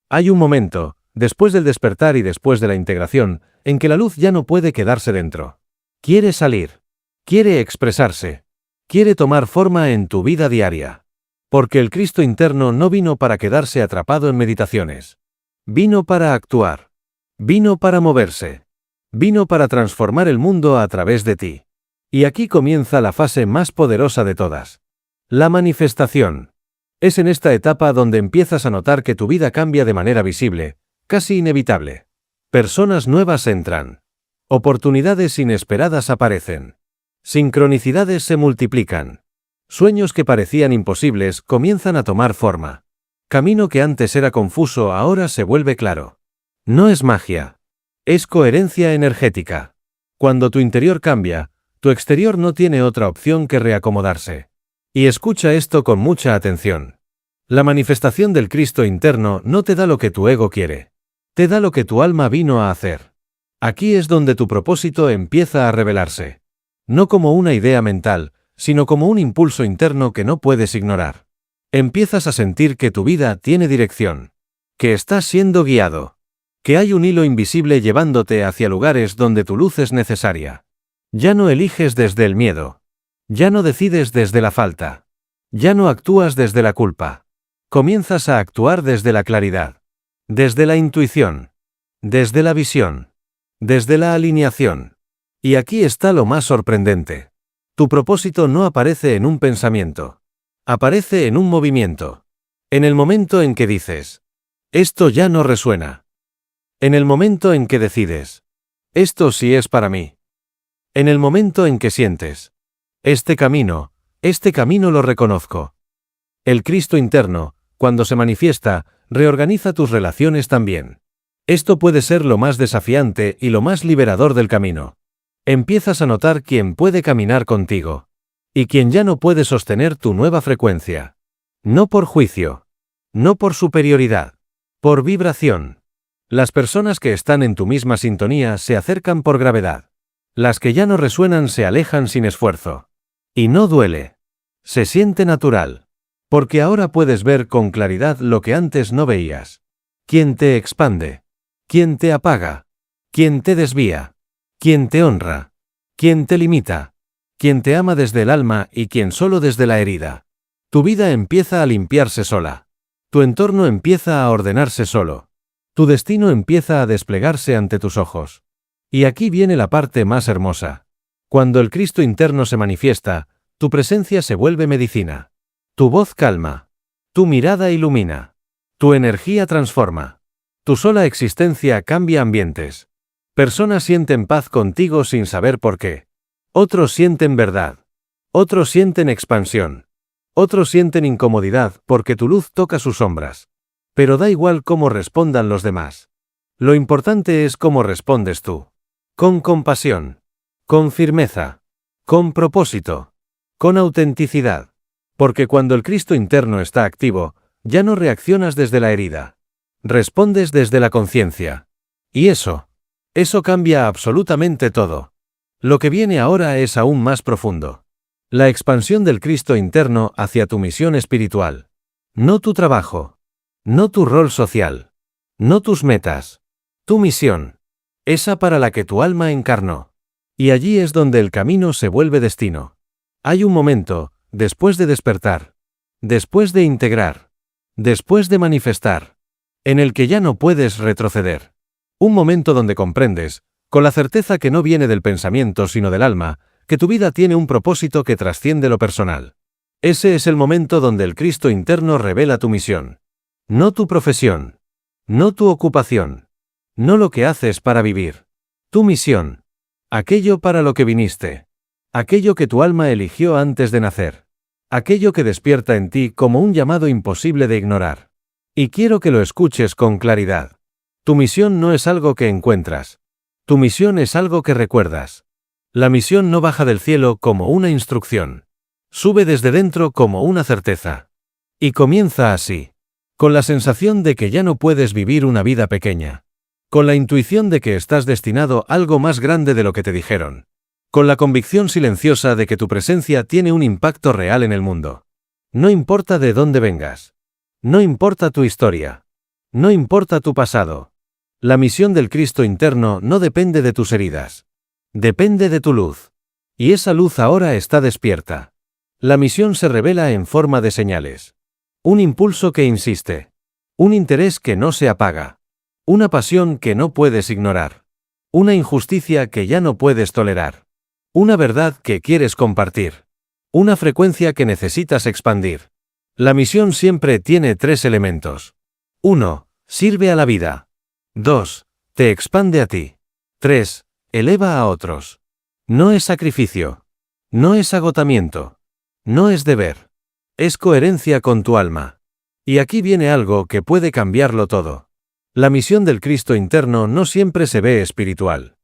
Hay un momento, después del despertar y después de la integración, en que la luz ya no puede quedarse dentro. Quiere salir. Quiere expresarse. Quiere tomar forma en tu vida diaria. Porque el Cristo interno no vino para quedarse atrapado en meditaciones. Vino para actuar. Vino para moverse. Vino para transformar el mundo a través de ti. Y aquí comienza la fase más poderosa de todas. La manifestación. Es en esta etapa donde empiezas a notar que tu vida cambia de manera visible, casi inevitable. Personas nuevas entran. Oportunidades inesperadas aparecen. Sincronicidades se multiplican. Sueños que parecían imposibles comienzan a tomar forma. Camino que antes era confuso ahora se vuelve claro. No es magia. Es coherencia energética. Cuando tu interior cambia, tu exterior no tiene otra opción que reacomodarse. Y escucha esto con mucha atención. La manifestación del Cristo interno no te da lo que tu ego quiere. Te da lo que tu alma vino a hacer. Aquí es donde tu propósito empieza a revelarse. No como una idea mental, sino como un impulso interno que no puedes ignorar. Empiezas a sentir que tu vida tiene dirección. Que estás siendo guiado. Que hay un hilo invisible llevándote hacia lugares donde tu luz es necesaria. Ya no eliges desde el miedo. Ya no decides desde la falta. Ya no actúas desde la culpa. Comienzas a actuar desde la claridad. Desde la intuición. Desde la visión. Desde la alineación. Y aquí está lo más sorprendente. Tu propósito no aparece en un pensamiento. Aparece en un movimiento. En el momento en que dices, esto ya no resuena. En el momento en que decides, esto sí es para mí. En el momento en que sientes, este camino lo reconozco. El Cristo interno, cuando se manifiesta, reorganiza tus relaciones también. Esto puede ser lo más desafiante y lo más liberador del camino. Empiezas a notar quién puede caminar contigo. Y quién ya no puede sostener tu nueva frecuencia. No por juicio. No por superioridad. Por vibración. Las personas que están en tu misma sintonía se acercan por gravedad. Las que ya no resuenan se alejan sin esfuerzo. Y no duele. Se siente natural. Porque ahora puedes ver con claridad lo que antes no veías. ¿Quién te expande? ¿Quién te apaga? ¿Quién te desvía? ¿Quién te honra? ¿Quién te limita? ¿Quién te ama desde el alma y quién solo desde la herida? Tu vida empieza a limpiarse sola. Tu entorno empieza a ordenarse solo. Tu destino empieza a desplegarse ante tus ojos. Y aquí viene la parte más hermosa. Cuando el Cristo interno se manifiesta, tu presencia se vuelve medicina. Tu voz calma. Tu mirada ilumina. Tu energía transforma. Tu sola existencia cambia ambientes. Personas sienten paz contigo sin saber por qué. Otros sienten verdad. Otros sienten expansión. Otros sienten incomodidad porque tu luz toca sus sombras. Pero da igual cómo respondan los demás. Lo importante es cómo respondes tú. Con compasión. Con firmeza. Con propósito. Con autenticidad. Porque cuando el Cristo interno está activo, ya no reaccionas desde la herida. Respondes desde la conciencia. Y eso cambia absolutamente todo. Lo que viene ahora es aún más profundo. La expansión del Cristo interno hacia tu misión espiritual. No tu trabajo. No tu rol social. No tus metas. Tu misión. Esa para la que tu alma encarnó. Y allí es donde el camino se vuelve destino. Hay un momento, después de despertar. Después de integrar. Después de manifestar. En el que ya no puedes retroceder. Un momento donde comprendes, con la certeza que no viene del pensamiento sino del alma, que tu vida tiene un propósito que trasciende lo personal. Ese es el momento donde el Cristo interno revela tu misión. No tu profesión. No tu ocupación. No lo que haces para vivir. Tu misión. Aquello para lo que viniste. Aquello que tu alma eligió antes de nacer. Aquello que despierta en ti como un llamado imposible de ignorar. Y quiero que lo escuches con claridad. Tu misión no es algo que encuentras. Tu misión es algo que recuerdas. La misión no baja del cielo como una instrucción. Sube desde dentro como una certeza. Y comienza así. Con la sensación de que ya no puedes vivir una vida pequeña. Con la intuición de que estás destinado a algo más grande de lo que te dijeron. Con la convicción silenciosa de que tu presencia tiene un impacto real en el mundo. No importa de dónde vengas. No importa tu historia. No importa tu pasado. La misión del Cristo interno no depende de tus heridas. Depende de tu luz. Y esa luz ahora está despierta. La misión se revela en forma de señales. Un impulso que insiste. Un interés que no se apaga. Una pasión que no puedes ignorar. Una injusticia que ya no puedes tolerar. Una verdad que quieres compartir. Una frecuencia que necesitas expandir. La misión siempre tiene 3 elementos. 1. Sirve a la vida. 2. Te expande a ti. 3. Eleva a otros. No es sacrificio. No es agotamiento. No es deber. Es coherencia con tu alma. Y aquí viene algo que puede cambiarlo todo. La misión del Cristo interno no siempre se ve espiritual.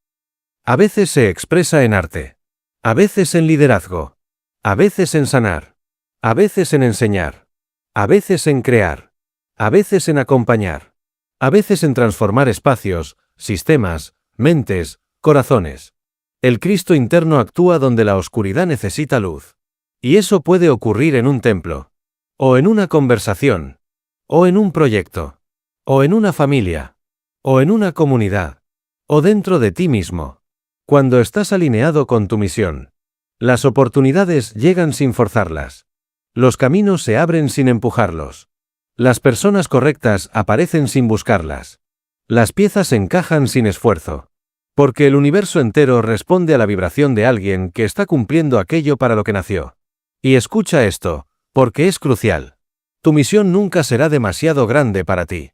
A veces se expresa en arte. A veces en liderazgo. A veces en sanar. A veces en enseñar. A veces en crear. A veces en acompañar. A veces en transformar espacios, sistemas, mentes, corazones. El Cristo interno actúa donde la oscuridad necesita luz. Y eso puede ocurrir en un templo. O en una conversación. O en un proyecto. O en una familia. O en una comunidad. O dentro de ti mismo. Cuando estás alineado con tu misión. Las oportunidades llegan sin forzarlas. Los caminos se abren sin empujarlos. Las personas correctas aparecen sin buscarlas. Las piezas encajan sin esfuerzo. Porque el universo entero responde a la vibración de alguien que está cumpliendo aquello para lo que nació. Y escucha esto, porque es crucial. Tu misión nunca será demasiado grande para ti.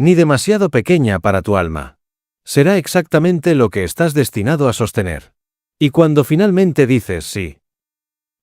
Ni demasiado pequeña para tu alma. Será exactamente lo que estás destinado a sostener. Y cuando finalmente dices sí.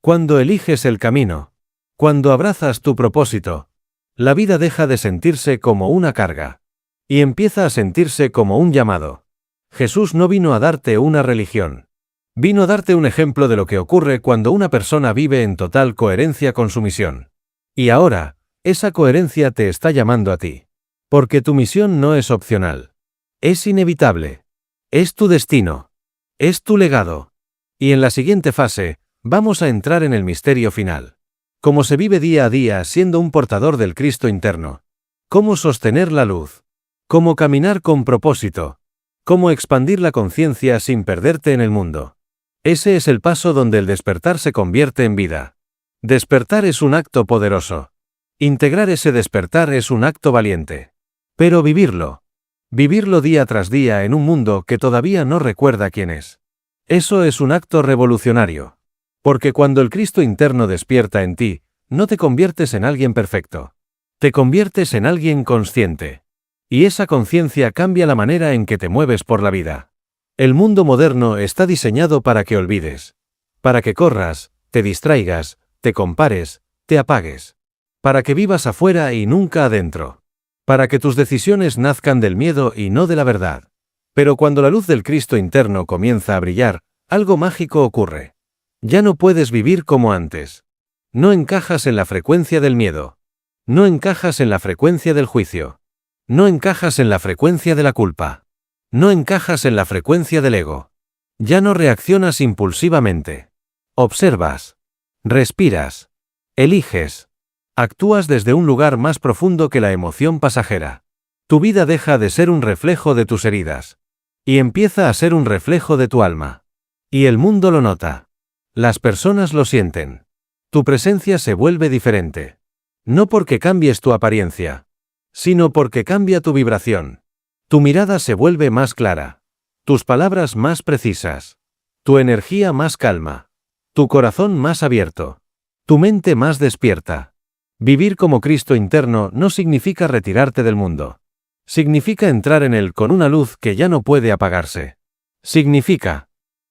Cuando eliges el camino. Cuando abrazas tu propósito. La vida deja de sentirse como una carga. Y empieza a sentirse como un llamado. Jesús no vino a darte una religión. Vino a darte un ejemplo de lo que ocurre cuando una persona vive en total coherencia con su misión. Y ahora, esa coherencia te está llamando a ti. Porque tu misión no es opcional. Es inevitable. Es tu destino. Es tu legado. Y en la siguiente fase, vamos a entrar en el misterio final. Cómo se vive día a día siendo un portador del Cristo interno. Cómo sostener la luz. Cómo caminar con propósito. Cómo expandir la conciencia sin perderte en el mundo. Ese es el paso donde el despertar se convierte en vida. Despertar es un acto poderoso. Integrar ese despertar es un acto valiente. Pero vivirlo. Vivirlo día tras día en un mundo que todavía no recuerda quién es. Eso es un acto revolucionario. Porque cuando el Cristo interno despierta en ti, no te conviertes en alguien perfecto. Te conviertes en alguien consciente. Y esa conciencia cambia la manera en que te mueves por la vida. El mundo moderno está diseñado para que olvides. Para que corras, te distraigas, te compares, te apagues. Para que vivas afuera y nunca adentro. Para que tus decisiones nazcan del miedo y no de la verdad. Pero cuando la luz del Cristo interno comienza a brillar, algo mágico ocurre. Ya no puedes vivir como antes. No encajas en la frecuencia del miedo. No encajas en la frecuencia del juicio. No encajas en la frecuencia de la culpa. No encajas en la frecuencia del ego. Ya no reaccionas impulsivamente. Observas. Respiras. Eliges. Actúas desde un lugar más profundo que la emoción pasajera. Tu vida deja de ser un reflejo de tus heridas. Y empieza a ser un reflejo de tu alma. Y el mundo lo nota. Las personas lo sienten. Tu presencia se vuelve diferente. No porque cambies tu apariencia, sino porque cambia tu vibración. Tu mirada se vuelve más clara. Tus palabras más precisas. Tu energía más calma. Tu corazón más abierto. Tu mente más despierta. Vivir como Cristo interno no significa retirarte del mundo. Significa entrar en él con una luz que ya no puede apagarse. Significa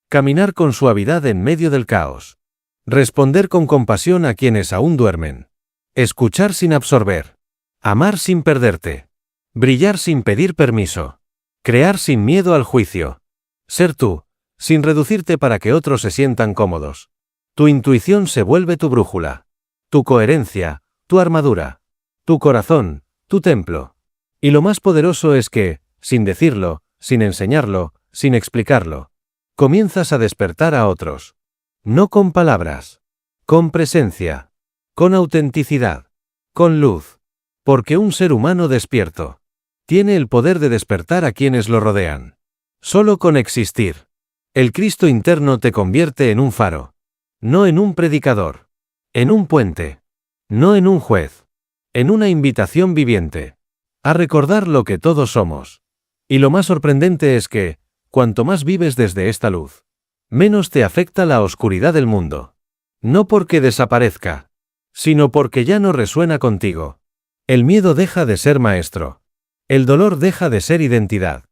caminar con suavidad en medio del caos. Responder con compasión a quienes aún duermen. Escuchar sin absorber. Amar sin perderte. Brillar sin pedir permiso. Crear sin miedo al juicio. Ser tú, sin reducirte para que otros se sientan cómodos. Tu intuición se vuelve tu brújula. Tu coherencia, tu armadura. Tu corazón, tu templo. Y lo más poderoso es que, sin decirlo, sin enseñarlo, sin explicarlo, comienzas a despertar a otros. No con palabras. Con presencia. Con autenticidad. Con luz. Porque un ser humano despierto tiene el poder de despertar a quienes lo rodean. Solo con existir. El Cristo interno te convierte en un faro. No en un predicador. En un puente. No en un juez. En una invitación viviente. A recordar lo que todos somos. Y lo más sorprendente es que, cuanto más vives desde esta luz, menos te afecta la oscuridad del mundo. No porque desaparezca, sino porque ya no resuena contigo. El miedo deja de ser maestro. El dolor deja de ser identidad.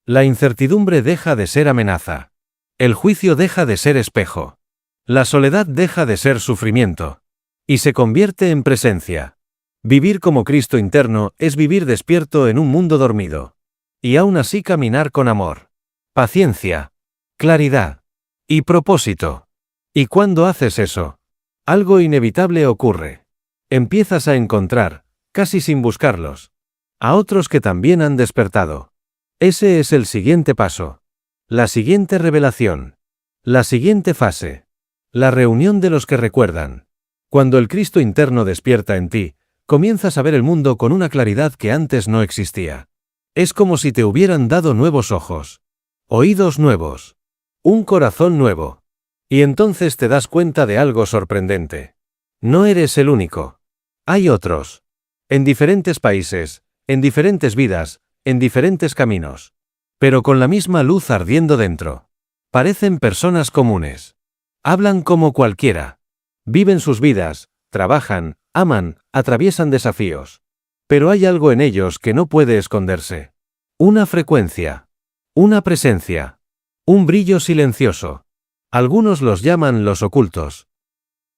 La incertidumbre deja de ser amenaza. El juicio deja de ser espejo. La soledad deja de ser sufrimiento. Y se convierte en presencia. Vivir como Cristo interno es vivir despierto en un mundo dormido. Y aún así caminar con amor, paciencia, claridad y propósito. Y cuando haces eso, algo inevitable ocurre. Empiezas a encontrar, casi sin buscarlos, a otros que también han despertado. Ese es el siguiente paso. La siguiente revelación. La siguiente fase. La reunión de los que recuerdan. Cuando el Cristo interno despierta en ti, comienzas a ver el mundo con una claridad que antes no existía. Es como si te hubieran dado nuevos ojos, oídos nuevos, un corazón nuevo. Y entonces te das cuenta de algo sorprendente. No eres el único. Hay otros. En diferentes países, en diferentes vidas, en diferentes caminos. Pero con la misma luz ardiendo dentro. Parecen personas comunes. Hablan como cualquiera. Viven sus vidas, trabajan, aman, atraviesan desafíos. Pero hay algo en ellos que no puede esconderse. Una frecuencia. Una presencia. Un brillo silencioso. Algunos los llaman los ocultos.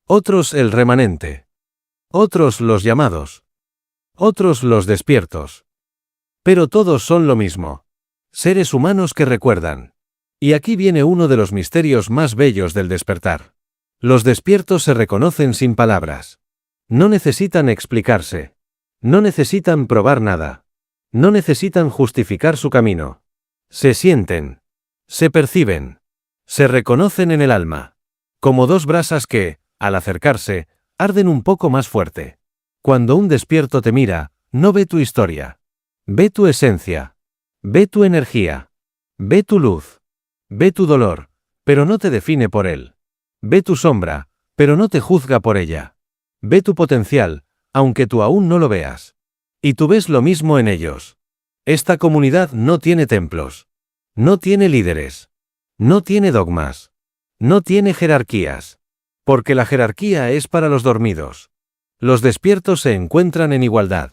Otros el remanente. Otros los llamados. Otros los despiertos. Pero todos son lo mismo. Seres humanos que recuerdan. Y aquí viene uno de los misterios más bellos del despertar. Los despiertos se reconocen sin palabras. No necesitan explicarse. No necesitan probar nada. No necesitan justificar su camino. Se sienten. Se perciben. Se reconocen en el alma. Como dos brasas que, al acercarse, arden un poco más fuerte. Cuando un despierto te mira, no ve tu historia. Ve tu esencia. Ve tu energía. Ve tu luz. Ve tu dolor, pero no te define por él. Ve tu sombra, pero no te juzga por ella. Ve tu potencial, aunque tú aún no lo veas. Y tú ves lo mismo en ellos. Esta comunidad no tiene templos. No tiene líderes. No tiene dogmas. No tiene jerarquías. Porque la jerarquía es para los dormidos. Los despiertos se encuentran en igualdad.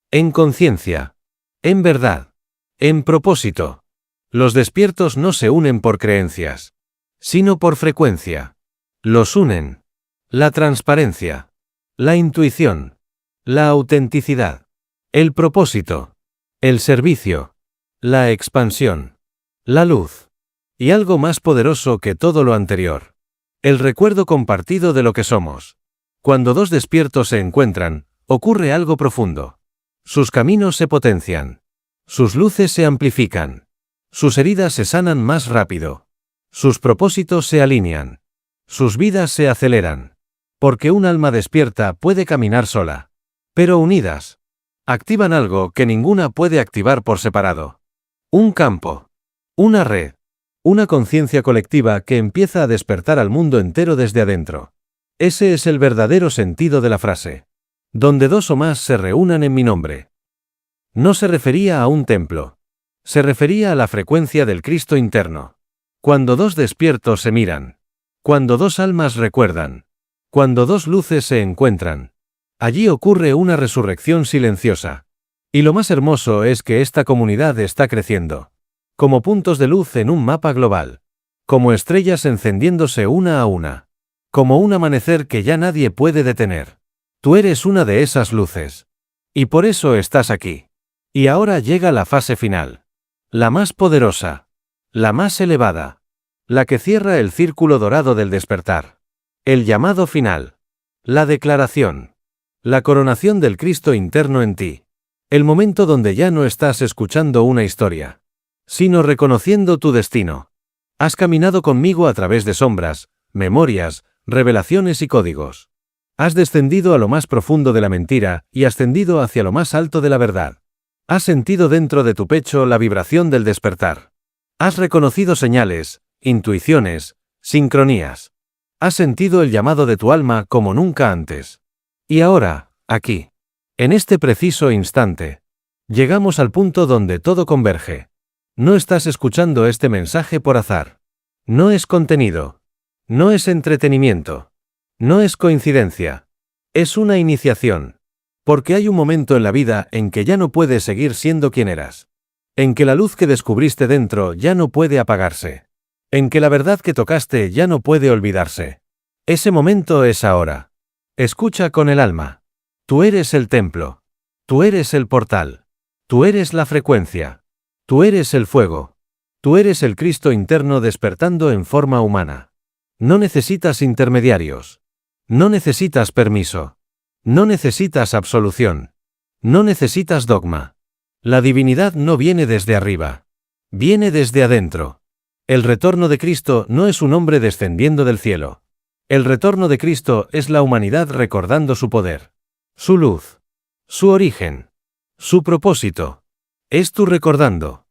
En conciencia. En verdad. En propósito. Los despiertos no se unen por creencias, sino por frecuencia. Los unen la transparencia, la intuición, la autenticidad, el propósito, el servicio, la expansión, la luz, y algo más poderoso que todo lo anterior, el recuerdo compartido de lo que somos. Cuando dos despiertos se encuentran, ocurre algo profundo. Sus caminos se potencian, sus luces se amplifican. Sus heridas se sanan más rápido. Sus propósitos se alinean. Sus vidas se aceleran. Porque un alma despierta puede caminar sola. Pero unidas. Activan algo que ninguna puede activar por separado. Un campo. Una red. Una conciencia colectiva que empieza a despertar al mundo entero desde adentro. Ese es el verdadero sentido de la frase. Donde dos o más se reúnan en mi nombre. No se refería a un templo. Se refería a la frecuencia del Cristo interno. Cuando dos despiertos se miran. Cuando dos almas recuerdan. Cuando dos luces se encuentran. Allí ocurre una resurrección silenciosa. Y lo más hermoso es que esta comunidad está creciendo. Como puntos de luz en un mapa global. Como estrellas encendiéndose una a una. Como un amanecer que ya nadie puede detener. Tú eres una de esas luces. Y por eso estás aquí. Y ahora llega la fase final. La más poderosa. La más elevada. La que cierra el círculo dorado del despertar. El llamado final. La declaración. La coronación del Cristo interno en ti. El momento donde ya no estás escuchando una historia, sino reconociendo tu destino. Has caminado conmigo a través de sombras, memorias, revelaciones y códigos. Has descendido a lo más profundo de la mentira y ascendido hacia lo más alto de la verdad. Has sentido dentro de tu pecho la vibración del despertar. Has reconocido señales, intuiciones, sincronías. Has sentido el llamado de tu alma como nunca antes. Y ahora, aquí, en este preciso instante, llegamos al punto donde todo converge. No estás escuchando este mensaje por azar. No es contenido. No es entretenimiento. No es coincidencia. Es una iniciación. Porque hay un momento en la vida en que ya no puedes seguir siendo quien eras. En que la luz que descubriste dentro ya no puede apagarse. En que la verdad que tocaste ya no puede olvidarse. Ese momento es ahora. Escucha con el alma. Tú eres el templo. Tú eres el portal. Tú eres la frecuencia. Tú eres el fuego. Tú eres el Cristo interno despertando en forma humana. No necesitas intermediarios. No necesitas permiso. No necesitas absolución. No necesitas dogma. La divinidad no viene desde arriba. Viene desde adentro. El retorno de Cristo no es un hombre descendiendo del cielo. El retorno de Cristo es la humanidad recordando su poder, su luz, su origen, su propósito. Es tú recordando.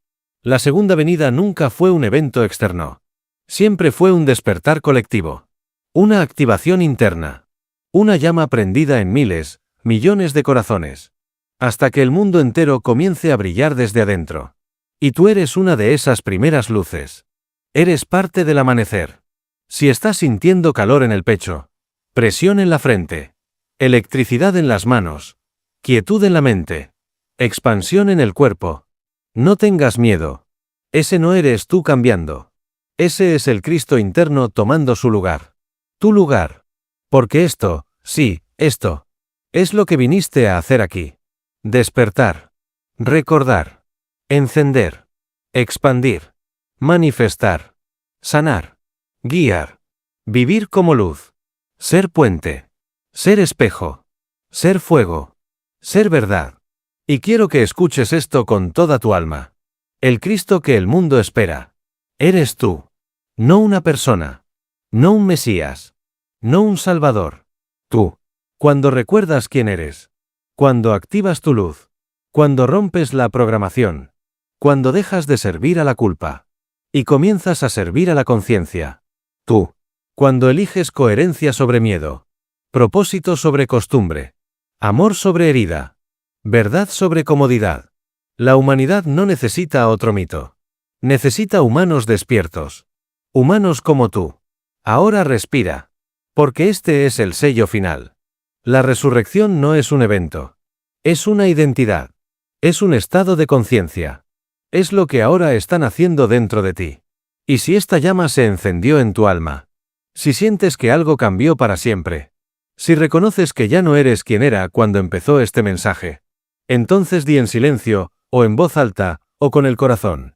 La segunda venida nunca fue un evento externo. Siempre fue un despertar colectivo. Una activación interna. Una llama prendida en miles, millones de corazones. Hasta que el mundo entero comience a brillar desde adentro. Y tú eres una de esas primeras luces. Eres parte del amanecer. Si estás sintiendo calor en el pecho, presión en la frente, electricidad en las manos, quietud en la mente, expansión en el cuerpo, no tengas miedo. Ese no eres tú cambiando. Ese es el Cristo interno tomando su lugar. Tu lugar. Porque esto, sí, esto, es lo que viniste a hacer aquí. Despertar. Recordar. Encender. Expandir. Manifestar. Sanar. Guiar. Vivir como luz. Ser puente. Ser espejo. Ser fuego. Ser verdad. Y quiero que escuches esto con toda tu alma. El Cristo que el mundo espera. Eres tú. No una persona. No un Mesías. No un Salvador. Tú. Cuando recuerdas quién eres. Cuando activas tu luz. Cuando rompes la programación. Cuando dejas de servir a la culpa. Y comienzas a servir a la conciencia. Tú. Cuando eliges coherencia sobre miedo. Propósito sobre costumbre. Amor sobre herida. Verdad sobre comodidad. La humanidad no necesita otro mito. Necesita humanos despiertos. Humanos como tú. Ahora respira. Porque este es el sello final. La resurrección no es un evento. Es una identidad. Es un estado de conciencia. Es lo que ahora están haciendo dentro de ti. Y si esta llama se encendió en tu alma. Si sientes que algo cambió para siempre. Si reconoces que ya no eres quien era cuando empezó este mensaje. Entonces di en silencio, o en voz alta, o con el corazón.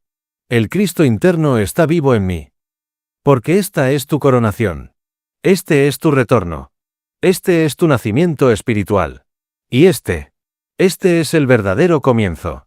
El Cristo interno está vivo en mí. Porque esta es tu coronación. Este es tu retorno. Este es tu nacimiento espiritual. Y este es el verdadero comienzo.